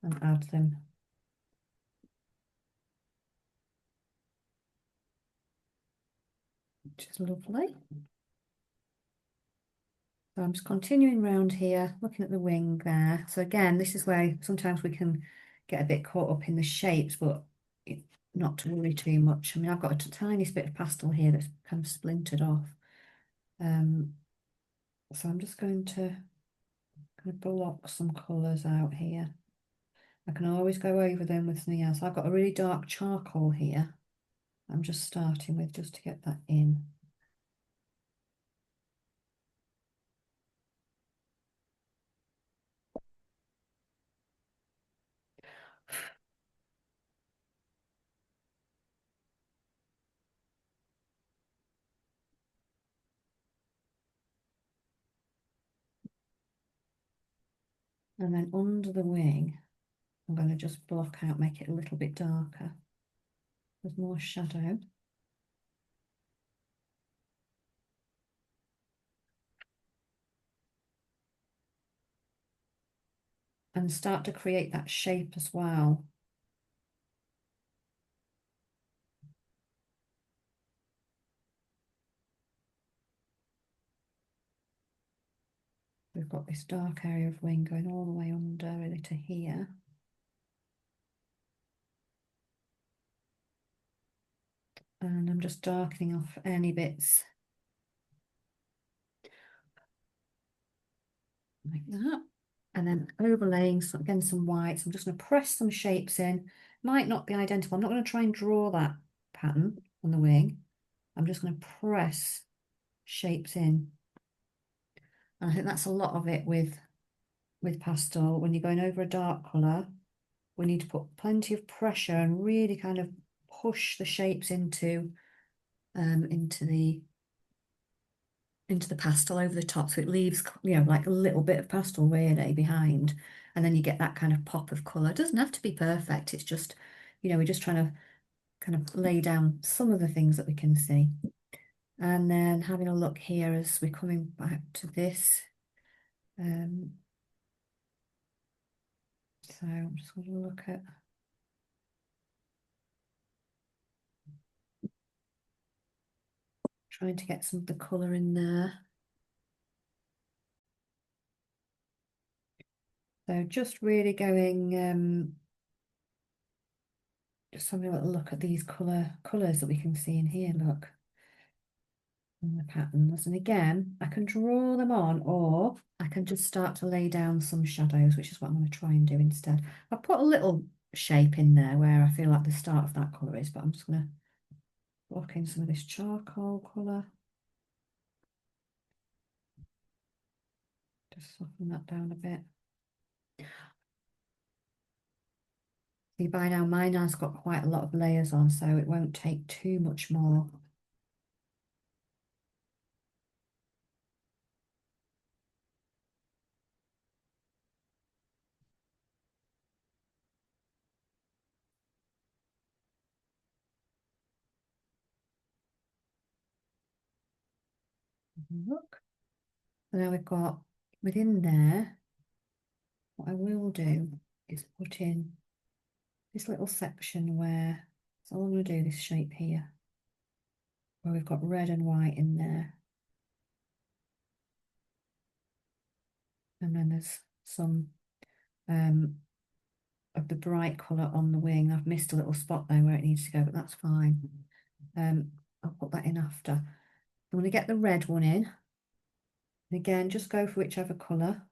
and add them. Which is lovely. So I'm just continuing around here, looking at the wing there. So again, this is where sometimes we can get a bit caught up in the shapes, but not to worry too much. I mean, I've got a tiny bit of pastel here that's kind of splintered off. So I'm just going to kind of block some colours out here. I can always go over them with something else. I've got a really dark charcoal here. I'm just starting with just to get that in. And then under the wing, I'm going to just block out, make it a little bit darker. There's more shadow. And start to create that shape as well. We've got this dark area of wing going all the way under really to here. And I'm just darkening off any bits like that. And then overlaying some, again, some whites. I'm just going to press some shapes in. Might not be identical. I'm not going to try and draw that pattern on the wing. I'm just going to press shapes in. And I think that's a lot of it with pastel. When you're going over a dark colour, we need to put plenty of pressure and really kind of push the shapes into the pastel over the top, so it leaves, you know, like a little bit of pastel really behind, and then you get that kind of pop of colour. It doesn't have to be perfect, it's just, you know, we're just trying to kind of lay down some of the things that we can see. And then having a look here as we're coming back to this, so I'm just going to look at trying to get some of the colour in there. So just really going, just having a little look at these colours that we can see in here, look. And the patterns. And again, I can draw them on, or I can just start to lay down some shadows, which is what I'm going to try and do instead. I've put a little shape in there where I feel like the start of that colour is, but I'm just going to block in some of this charcoal colour. Just soften that down a bit. See, by now mine has got quite a lot of layers on, so it won't take too much more. Look. So now we've got within there, what I will do is put in this little section where, so I'm going to do this shape here, where we've got red and white in there. And then there's some of the bright colour on the wing. I've missed a little spot there where it needs to go, but that's fine. I'll put that in after. I'm going to get the red one in. And again, just go for whichever colour.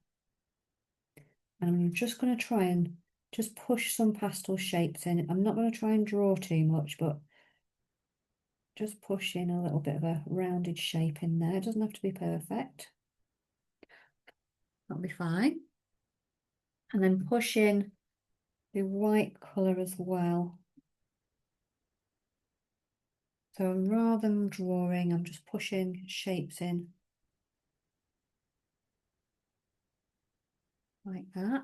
And I'm just going to try and just push some pastel shapes in. I'm not going to try and draw too much, but just push in a little bit of a rounded shape in there. It doesn't have to be perfect. That'll be fine. And then push in the white colour as well. So rather than drawing, I'm just pushing shapes in like that.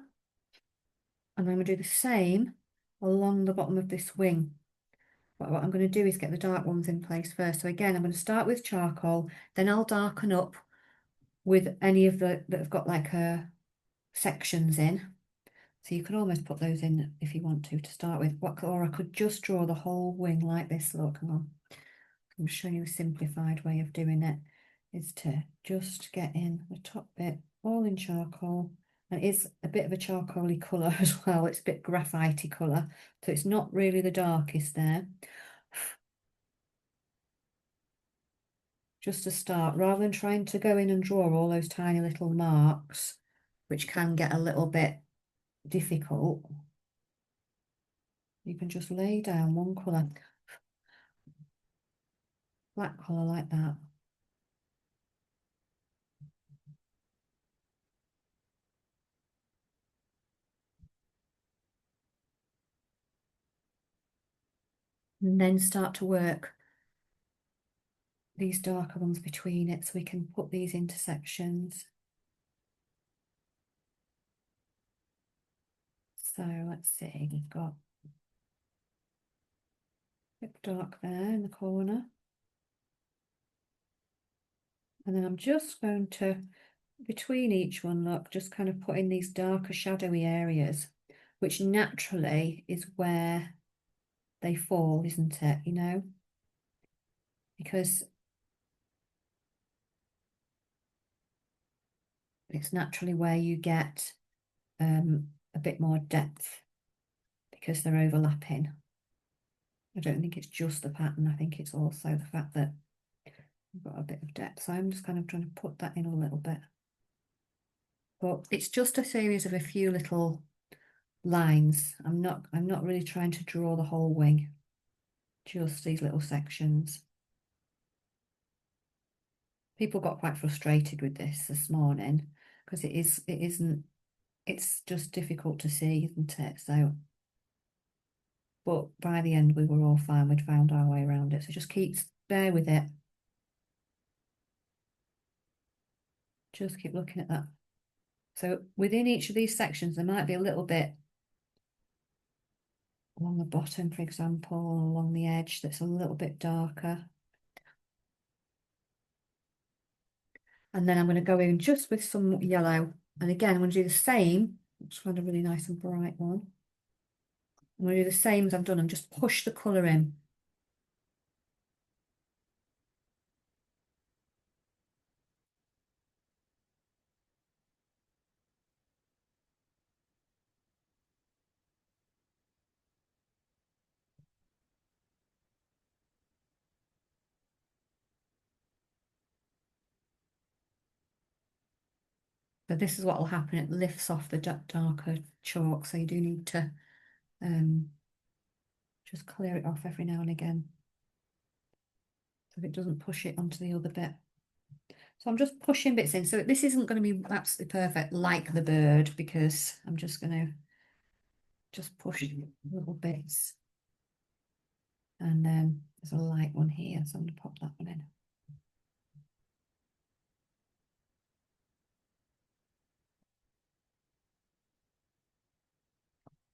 And I'm going to do the same along the bottom of this wing. But what I'm going to do is get the dark ones in place first. So again, I'm going to start with charcoal, then I'll darken up with any of the that have got like sections in. So you can almost put those in if you want to start with. Or I could just draw the whole wing like this. Look, hang on. I'm showing you a simplified way of doing it, is to just get in the top bit all in charcoal. And it's a bit of a charcoaly colour as well. It's a bit graphitey colour, so it's not really the darkest there. Just to start, rather than trying to go in and draw all those tiny little marks, which can get a little bit difficult, you can just lay down one colour, black colour like that. And then start to work these darker ones between it so we can put these into sections. So let's see, we've got a bit dark there in the corner. And then I'm just going to, between each one, look, just kind of put in these darker shadowy areas, which naturally is where they fall, isn't it? You know, because it's naturally where you get a bit more depth because they're overlapping. I don't think it's just the pattern. I think it's also the fact that we've got a bit of depth. So I'm just kind of trying to put that in a little bit. But it's just a series of a few little lines. I'm not really trying to draw the whole wing, just these little sections. People got quite frustrated with this morning because it's just difficult to see, isn't it? So, but by the end we were all fine. We'd found our way around it. So just bear with it. Just keep looking at that. So within each of these sections, there might be a little bit along the bottom, for example, along the edge that's a little bit darker. And then I'm going to go in just with some yellow. And again, I'm going to do the same. Just find a really nice and bright one. I'm going to do the same as I've done and just push the colour in. So this is what will happen. It lifts off the darker chalk. So you do need to just clear it off every now and again so it doesn't push it onto the other bit. So I'm just pushing bits in. So this isn't going to be absolutely perfect like the bird because I'm just going to just push little bits. And then there's a light one here, so I'm going to pop that one in.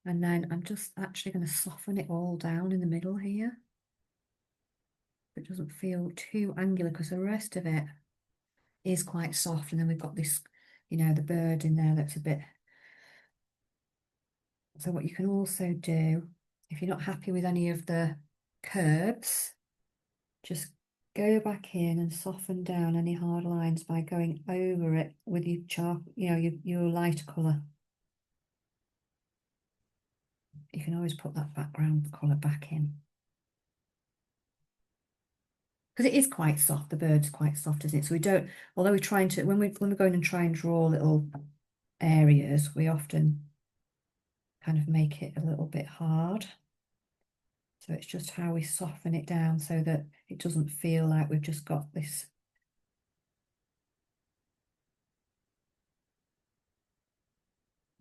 And then I'm just actually going to soften it all down in the middle here. It doesn't feel too angular because the rest of it is quite soft. And then we've got this, you know, the bird in there that's a bit. So what you can also do, if you're not happy with any of the curves, just go back in and soften down any hard lines by going over it with your chalk, you know, your lighter colour. You can always put that background colour back in. Because it is quite soft, the bird's quite soft, isn't it? So we don't, although we're trying to, when we're going and try and draw little areas, we often kind of make it a little bit hard. So it's just how we soften it down so that it doesn't feel like we've just got this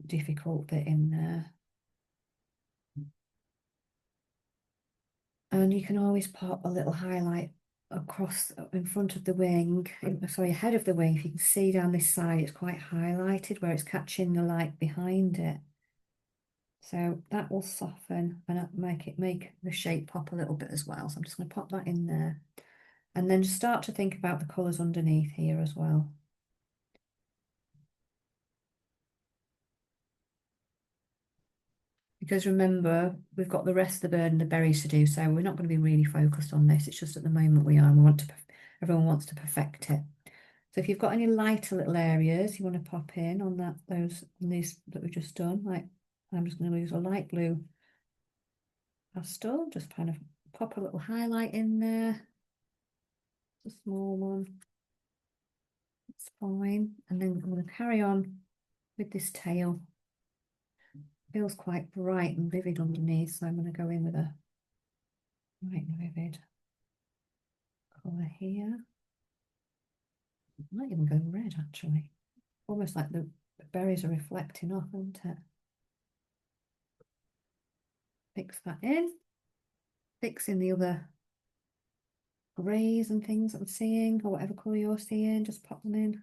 difficult bit in there. And you can always pop a little highlight across in front of the wing, sorry, ahead of the wing. If you can see down this side, it's quite highlighted where it's catching the light behind it. So that will soften and make the shape pop a little bit as well. So I'm just going to pop that in there. And then just start to think about the colours underneath here as well. Because remember, we've got the rest of the bird and the berries to do, so we're not going to be really focused on this. It's just at the moment we are, and everyone wants to perfect it. So if you've got any lighter little areas you want to pop in on these that we've just done, like I'm just going to use a light blue pastel, just kind of pop a little highlight in there, a small one. It's fine. And then I'm going to carry on with this tail. Feels quite bright and vivid underneath, so I'm going to go in with a bright and vivid colour here. I might even go red actually. Almost like the berries are reflecting off, isn't it? Fix that in. Fix in the other greys and things that I'm seeing, or whatever colour you're seeing, just pop them in.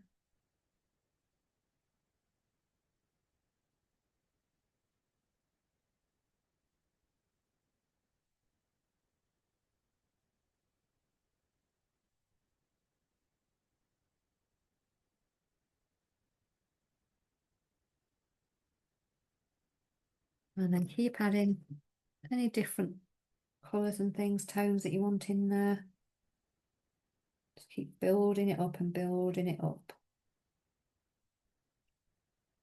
And then keep adding any different colours and things, tones that you want in there. Just keep building it up and building it up.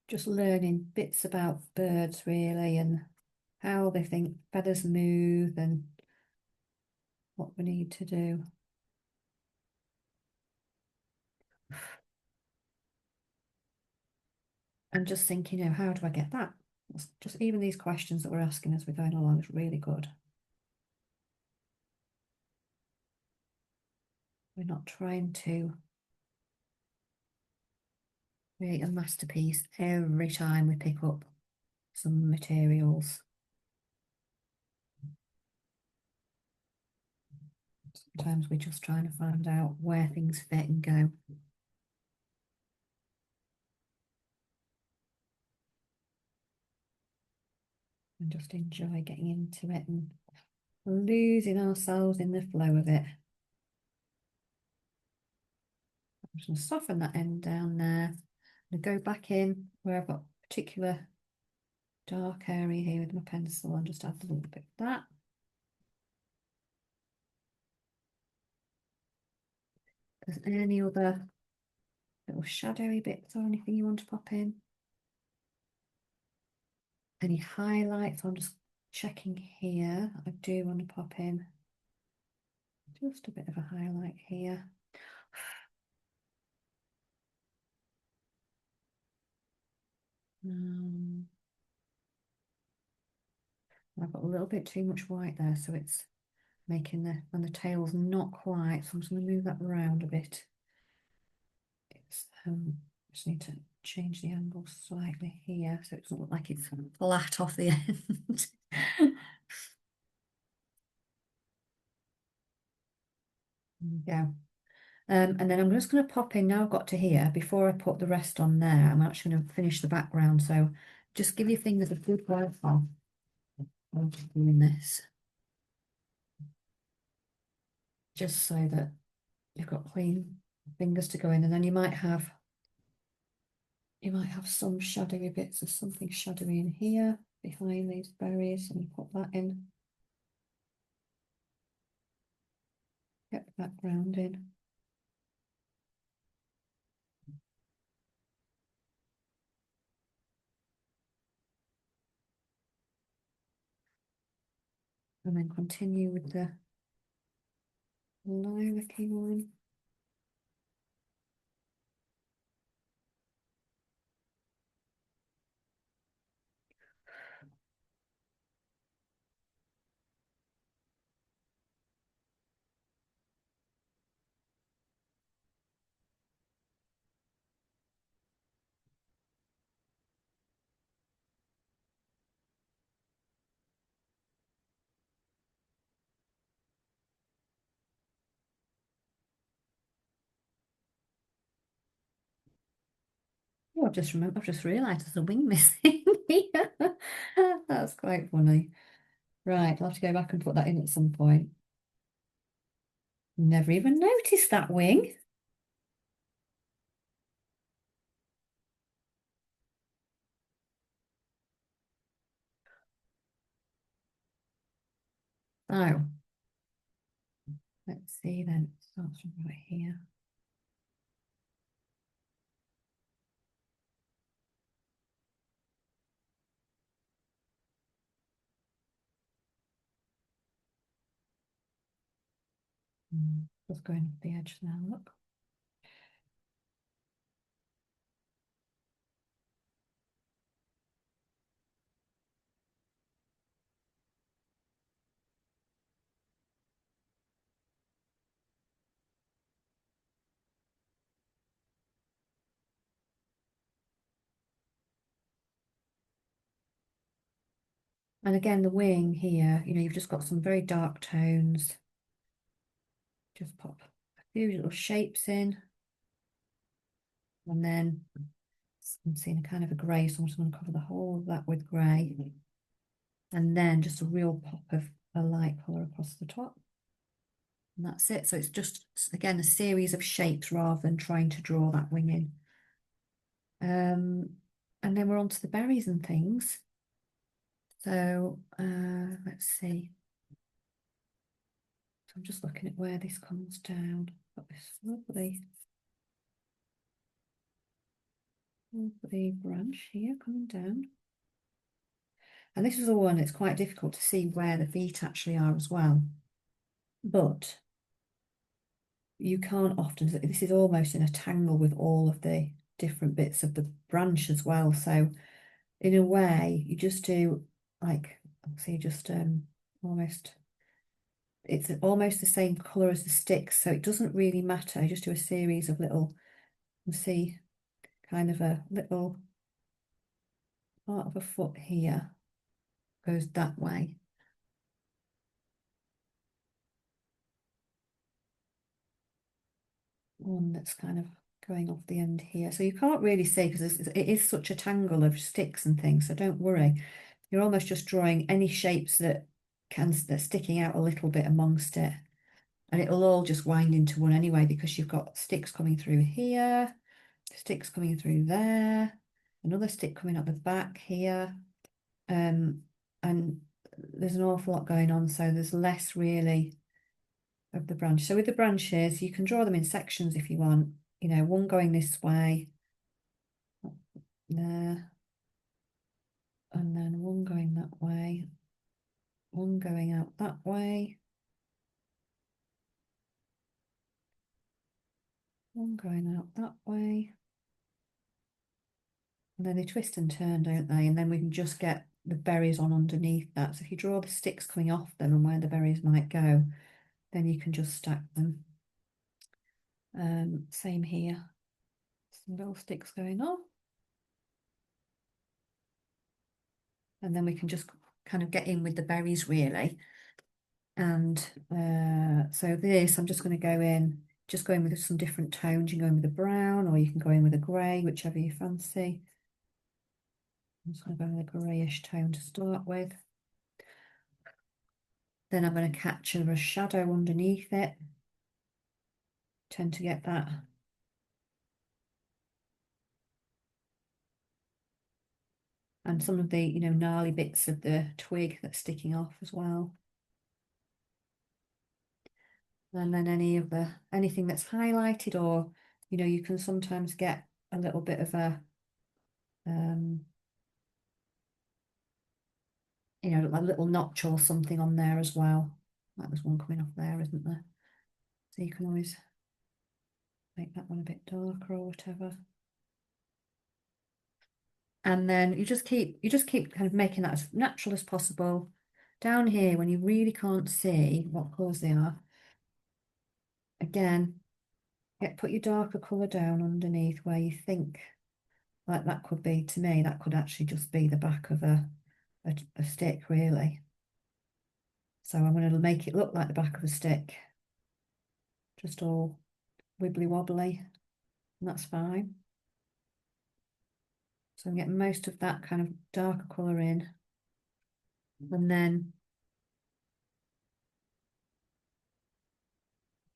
Just learning bits about birds really, and how they think feathers move and what we need to do. And just thinking, how do I get that? Just even these questions that we're asking as we're going along is really good. We're not trying to create a masterpiece every time we pick up some materials. Sometimes we're just trying to find out where things fit and go. And just enjoy getting into it and losing ourselves in the flow of it. I'm just going to soften that end down there and go back in where I've got a particular dark area here with my pencil and just add a little bit of that. If there's any other little shadowy bits or anything you want to pop in. Any highlights? I'm just checking here. I do want to pop in just a bit of a highlight here. I've got a little bit too much white there, so it's making and the tail's not quite, so I'm just going to move that around a bit. It's just need to change the angle slightly here so it doesn't look like it's flat off the end. There we go. And then I'm just going to pop in, now I've got to here, before I put the rest on there, I'm actually going to finish the background, so just give your fingers a good wipe off. I'm just doing this. Just so that you've got clean fingers to go in, and then you might have some shadowy bits of something shadowy in here behind these berries, and you put that in. Get the background in. And then continue with the lilac-y one. I've just realised there's a wing missing here. That's quite funny. Right, I'll have to go back and put that in at some point. Never even noticed that wing. Oh, let's see then. It starts from right here. Just going off the edge now, look. And again, the wing here, you've just got some very dark tones. Just pop a few little shapes in. And then I'm seeing a kind of a grey, so I'm just going to cover the whole of that with grey. And then just a real pop of a light colour across the top. And that's it. So it's just, again, a series of shapes rather than trying to draw that wing in. And then we're on to the berries and things. So let's see. So I'm just looking at where this comes down. Got this lovely branch here coming down. And this is the one that's quite difficult to see where the feet actually are as well. But you can't often, this is almost in a tangle with all of the different bits of the branch as well. So in a way, you just do like, so you just almost, it's almost the same colour as the sticks. So it doesn't really matter. I just do a series of little, you see, kind of a little part of a foot here goes that way. One that's kind of going off the end here. So you can't really see because it is such a tangle of sticks and things. So don't worry. You're almost just drawing any shapes that's sticking out a little bit amongst it. And it'll all just wind into one anyway because you've got sticks coming through here, sticks coming through there, another stick coming up the back here. And there's an awful lot going on, so there's less really of the branch. So with the branches, you can draw them in sections if you want, one going this way, there, and then one going that way, one going out that way, one going out that way. And then they twist and turn, don't they? And then we can just get the berries on underneath that. So if you draw the sticks coming off them and where the berries might go, then you can just stack them. Same here. Some little sticks going off. And then we can just kind of get in with the berries really. And so this, I'm just going to go in, just go in with some different tones. You can go in with a brown or you can go in with a grey, whichever you fancy. I'm just going to go with a greyish tone to start with. Then I'm going to capture a shadow underneath it. Tend to get that. And some of the, gnarly bits of the twig that's sticking off as well. And then anything that's highlighted, or, you can sometimes get a little bit of a, a little notch or something on there as well. Like there's one coming off there, isn't there? So you can always make that one a bit darker or whatever. And then you just keep kind of making that as natural as possible. Down here, when you really can't see what colours they are, again, put your darker colour down underneath where you think, like that could be, to me, that could actually just be the back of a stick, really. So I'm going to make it look like the back of a stick, just all wibbly wobbly, and that's fine. So I'm getting most of that kind of darker colour in. And then,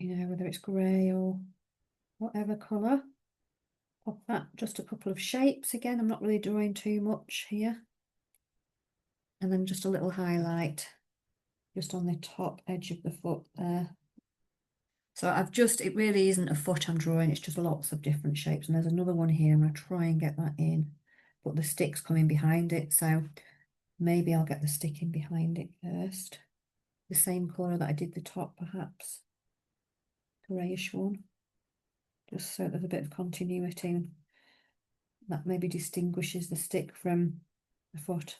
you know, whether it's grey or whatever colour, pop that, just a couple of shapes. Again, I'm not really drawing too much here. And then just a little highlight just on the top edge of the foot there. So it really isn't a foot I'm drawing, it's just lots of different shapes. And there's another one here, I'm going to try and get that in, but the stick's coming behind it. So maybe I'll get the stick in behind it first. The same colour that I did the top, perhaps. Greyish one. Just so there's a bit of continuity. That maybe distinguishes the stick from the foot.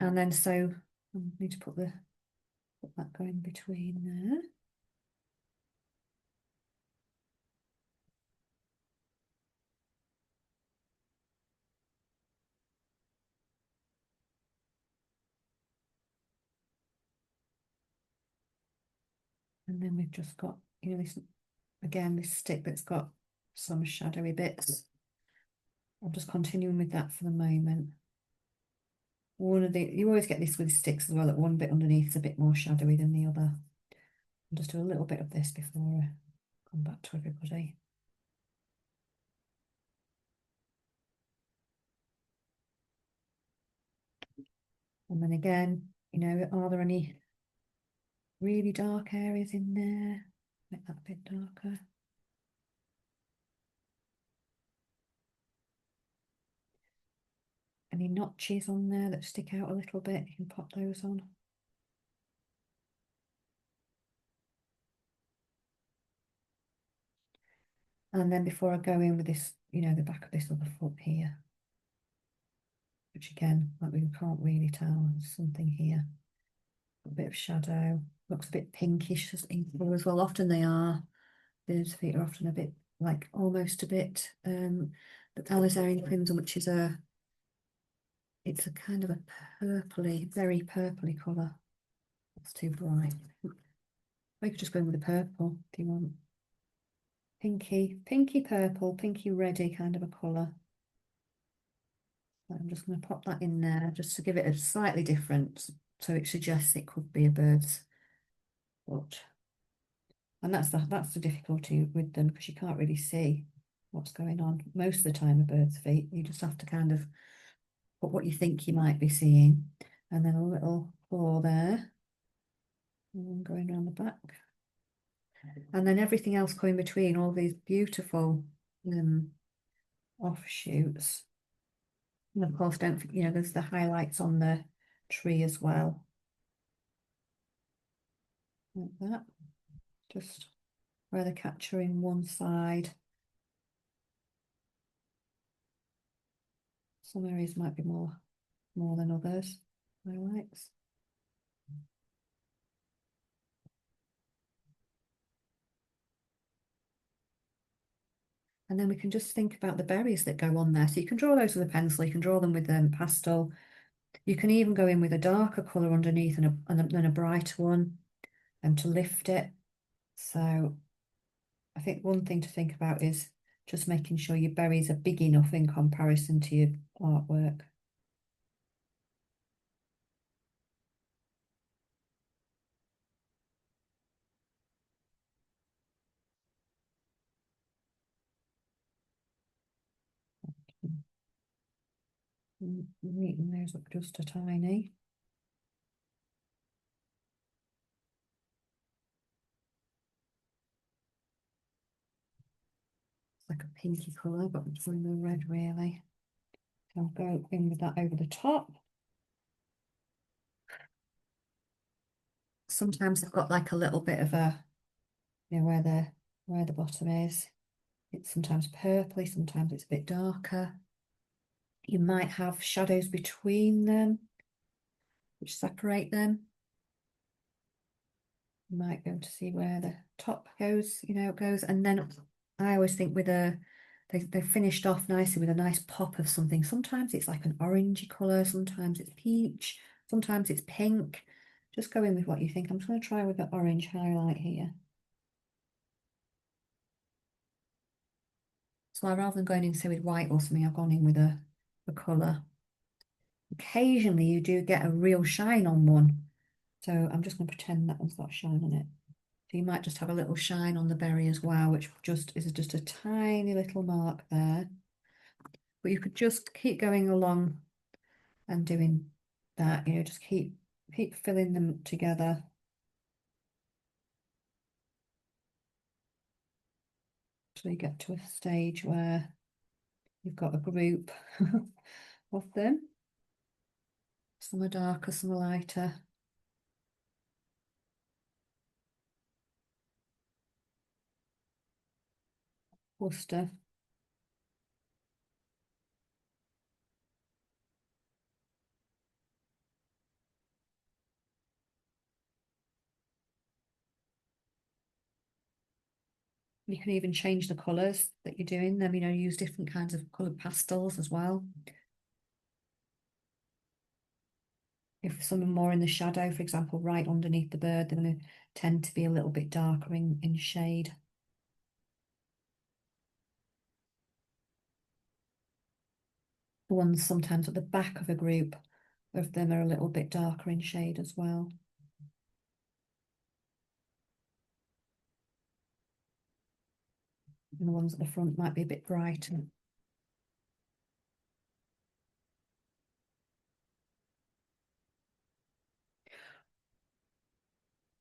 And then so I need to put that going between there. And then we've just got, you know, this again, this stick that's got some shadowy bits. I'm just continuing with that for the moment. You always get this with sticks as well, that one bit underneath is a bit more shadowy than the other. I'll just do a little bit of this before I come back to everybody. And then again, you know, are there any really dark areas in there? Make that a bit darker. Any notches on there that stick out a little bit, you can pop those on. And then before I go in with this, you know, the back of this other foot here, which again, like we can't really tell, there's something here. A bit of shadow, looks a bit pinkish in colour as well. Often they are. Birds' feet are often a bit, like almost a bit, the alizarin crimson, which is it's a kind of a purpley, very purpley colour. It's too bright. We could just go in with the purple if you want. Pinky purple, pinky reddy kind of a colour. I'm just going to pop that in there just to give it a slightly different, so it suggests it could be a bird's foot. And that's the difficulty with them, because you can't really see what's going on most of the time with birds' feet. You just have to kind of put what you think you might be seeing, and then a little claw there, and going around the back, and then everything else going between, all these beautiful offshoots. And of course, don't you know, there's the highlights on the tree as well, like that. Just where the catcher in one side. Some areas might be more than others. Highlights. And then we can just think about the berries that go on there. So you can draw those with a pencil, you can draw them with pastel. You can even go in with a darker colour underneath and then a brighter one, and to lift it. So I think one thing to think about is just making sure your berries are big enough in comparison to your artwork. Neaten those up just a tiny. It's like a pinky colour, but it's in the red really. So I'll go in with that over the top. Sometimes they've got like a little bit of a, you know, where the bottom is. It's sometimes purpley, sometimes it's a bit darker. You might have shadows between them, which separate them. You might be able to see where the top goes, you know, goes. And then I always think with they're finished off nicely with a nice pop of something. Sometimes it's like an orangey colour, sometimes it's peach, sometimes it's pink. Just go in with what you think. I'm just going to try with the orange highlight here. So rather than going in, say, with white or something, I've gone in with a colour. Occasionally you do get a real shine on one. So I'm just going to pretend that one's got shine on it. So you might just have a little shine on the berry as well, which just is just a tiny little mark there. But you could just keep going along and doing that, just keep filling them together. Till you get to a stage where you've got a group of them. Some are darker, some are lighter. Worcester. You can even change the colours that you're doing them, use different kinds of coloured pastels as well. If some are more in the shadow, for example, right underneath the bird, they're going to tend to be a little bit darker in shade. The ones sometimes at the back of a group of them are a little bit darker in shade as well. And the ones at the front might be a bit brighter.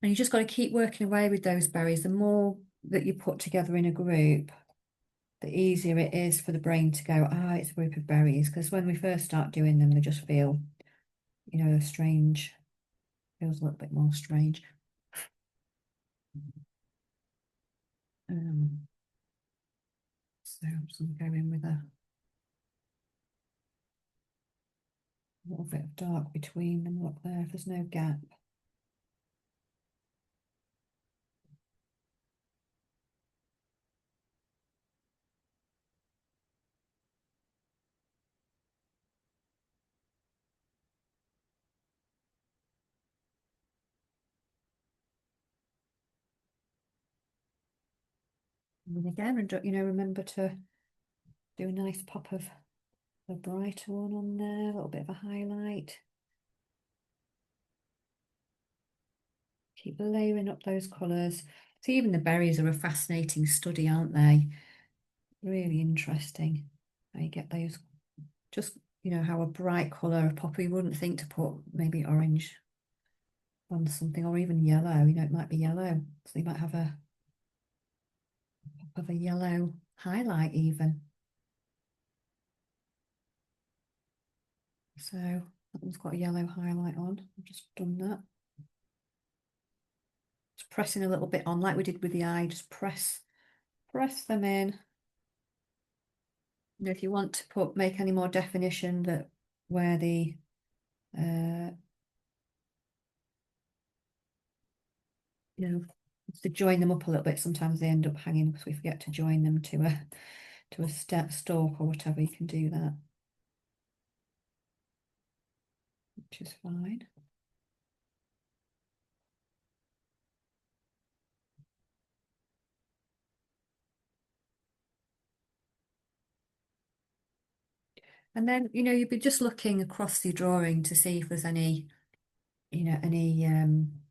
And you just got to keep working away with those berries. The more that you put together in a group, the easier it is for the brain to go, it's a group of berries. Because when we first start doing them, they just feel, strange. Feels a little bit more strange. So I'm just going to go in with a little bit of dark between them. Look there, if there's no gap. And again, and remember to do a nice pop of a brighter one on there, a little bit of a highlight. Keep layering up those colours. So even the berries are a fascinating study, aren't they? Really interesting how you get those. Just, how a bright colour of poppy, you wouldn't think to put maybe orange on something, or even yellow. It might be yellow. So you might have a pop of a yellow highlight even. So that one's got a yellow highlight on. I've just done that. Just pressing a little bit on like we did with the eye. Just press them in. If you want to make any more definition that where the to join them up a little bit, sometimes they end up hanging because we forget to join them to a step stalk or whatever. You can do that, which is fine. And then you'd be just looking across your drawing to see if there's any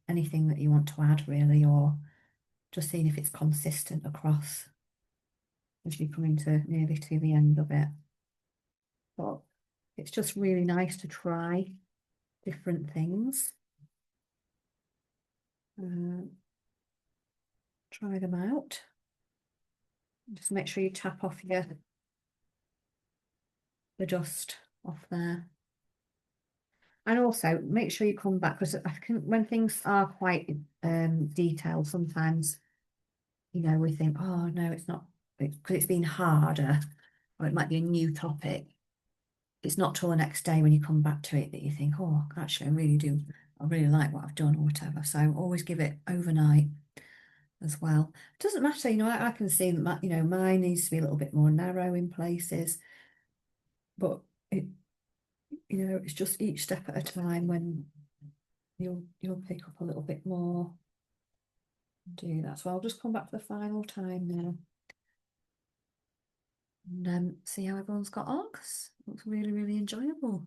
anything that you want to add really, or just seeing if it's consistent across as you come into nearly to the end of it. But it's just really nice to try different things. Try them out. Just make sure you tap off the dust off there. And also make sure you come back, because I think when things are quite detailed, sometimes, we think, oh no, it's not, because it's been harder, or it might be a new topic. It's not till the next day when you come back to it that you think, oh, actually, I really like what I've done or whatever. So always give it overnight as well. It doesn't matter, I can see that, mine needs to be a little bit more narrow in places, but it's just each step at a time when you'll pick up a little bit more. Do that. So I'll just come back for the final time now. and see how everyone's got on, 'cause it looks really, really enjoyable.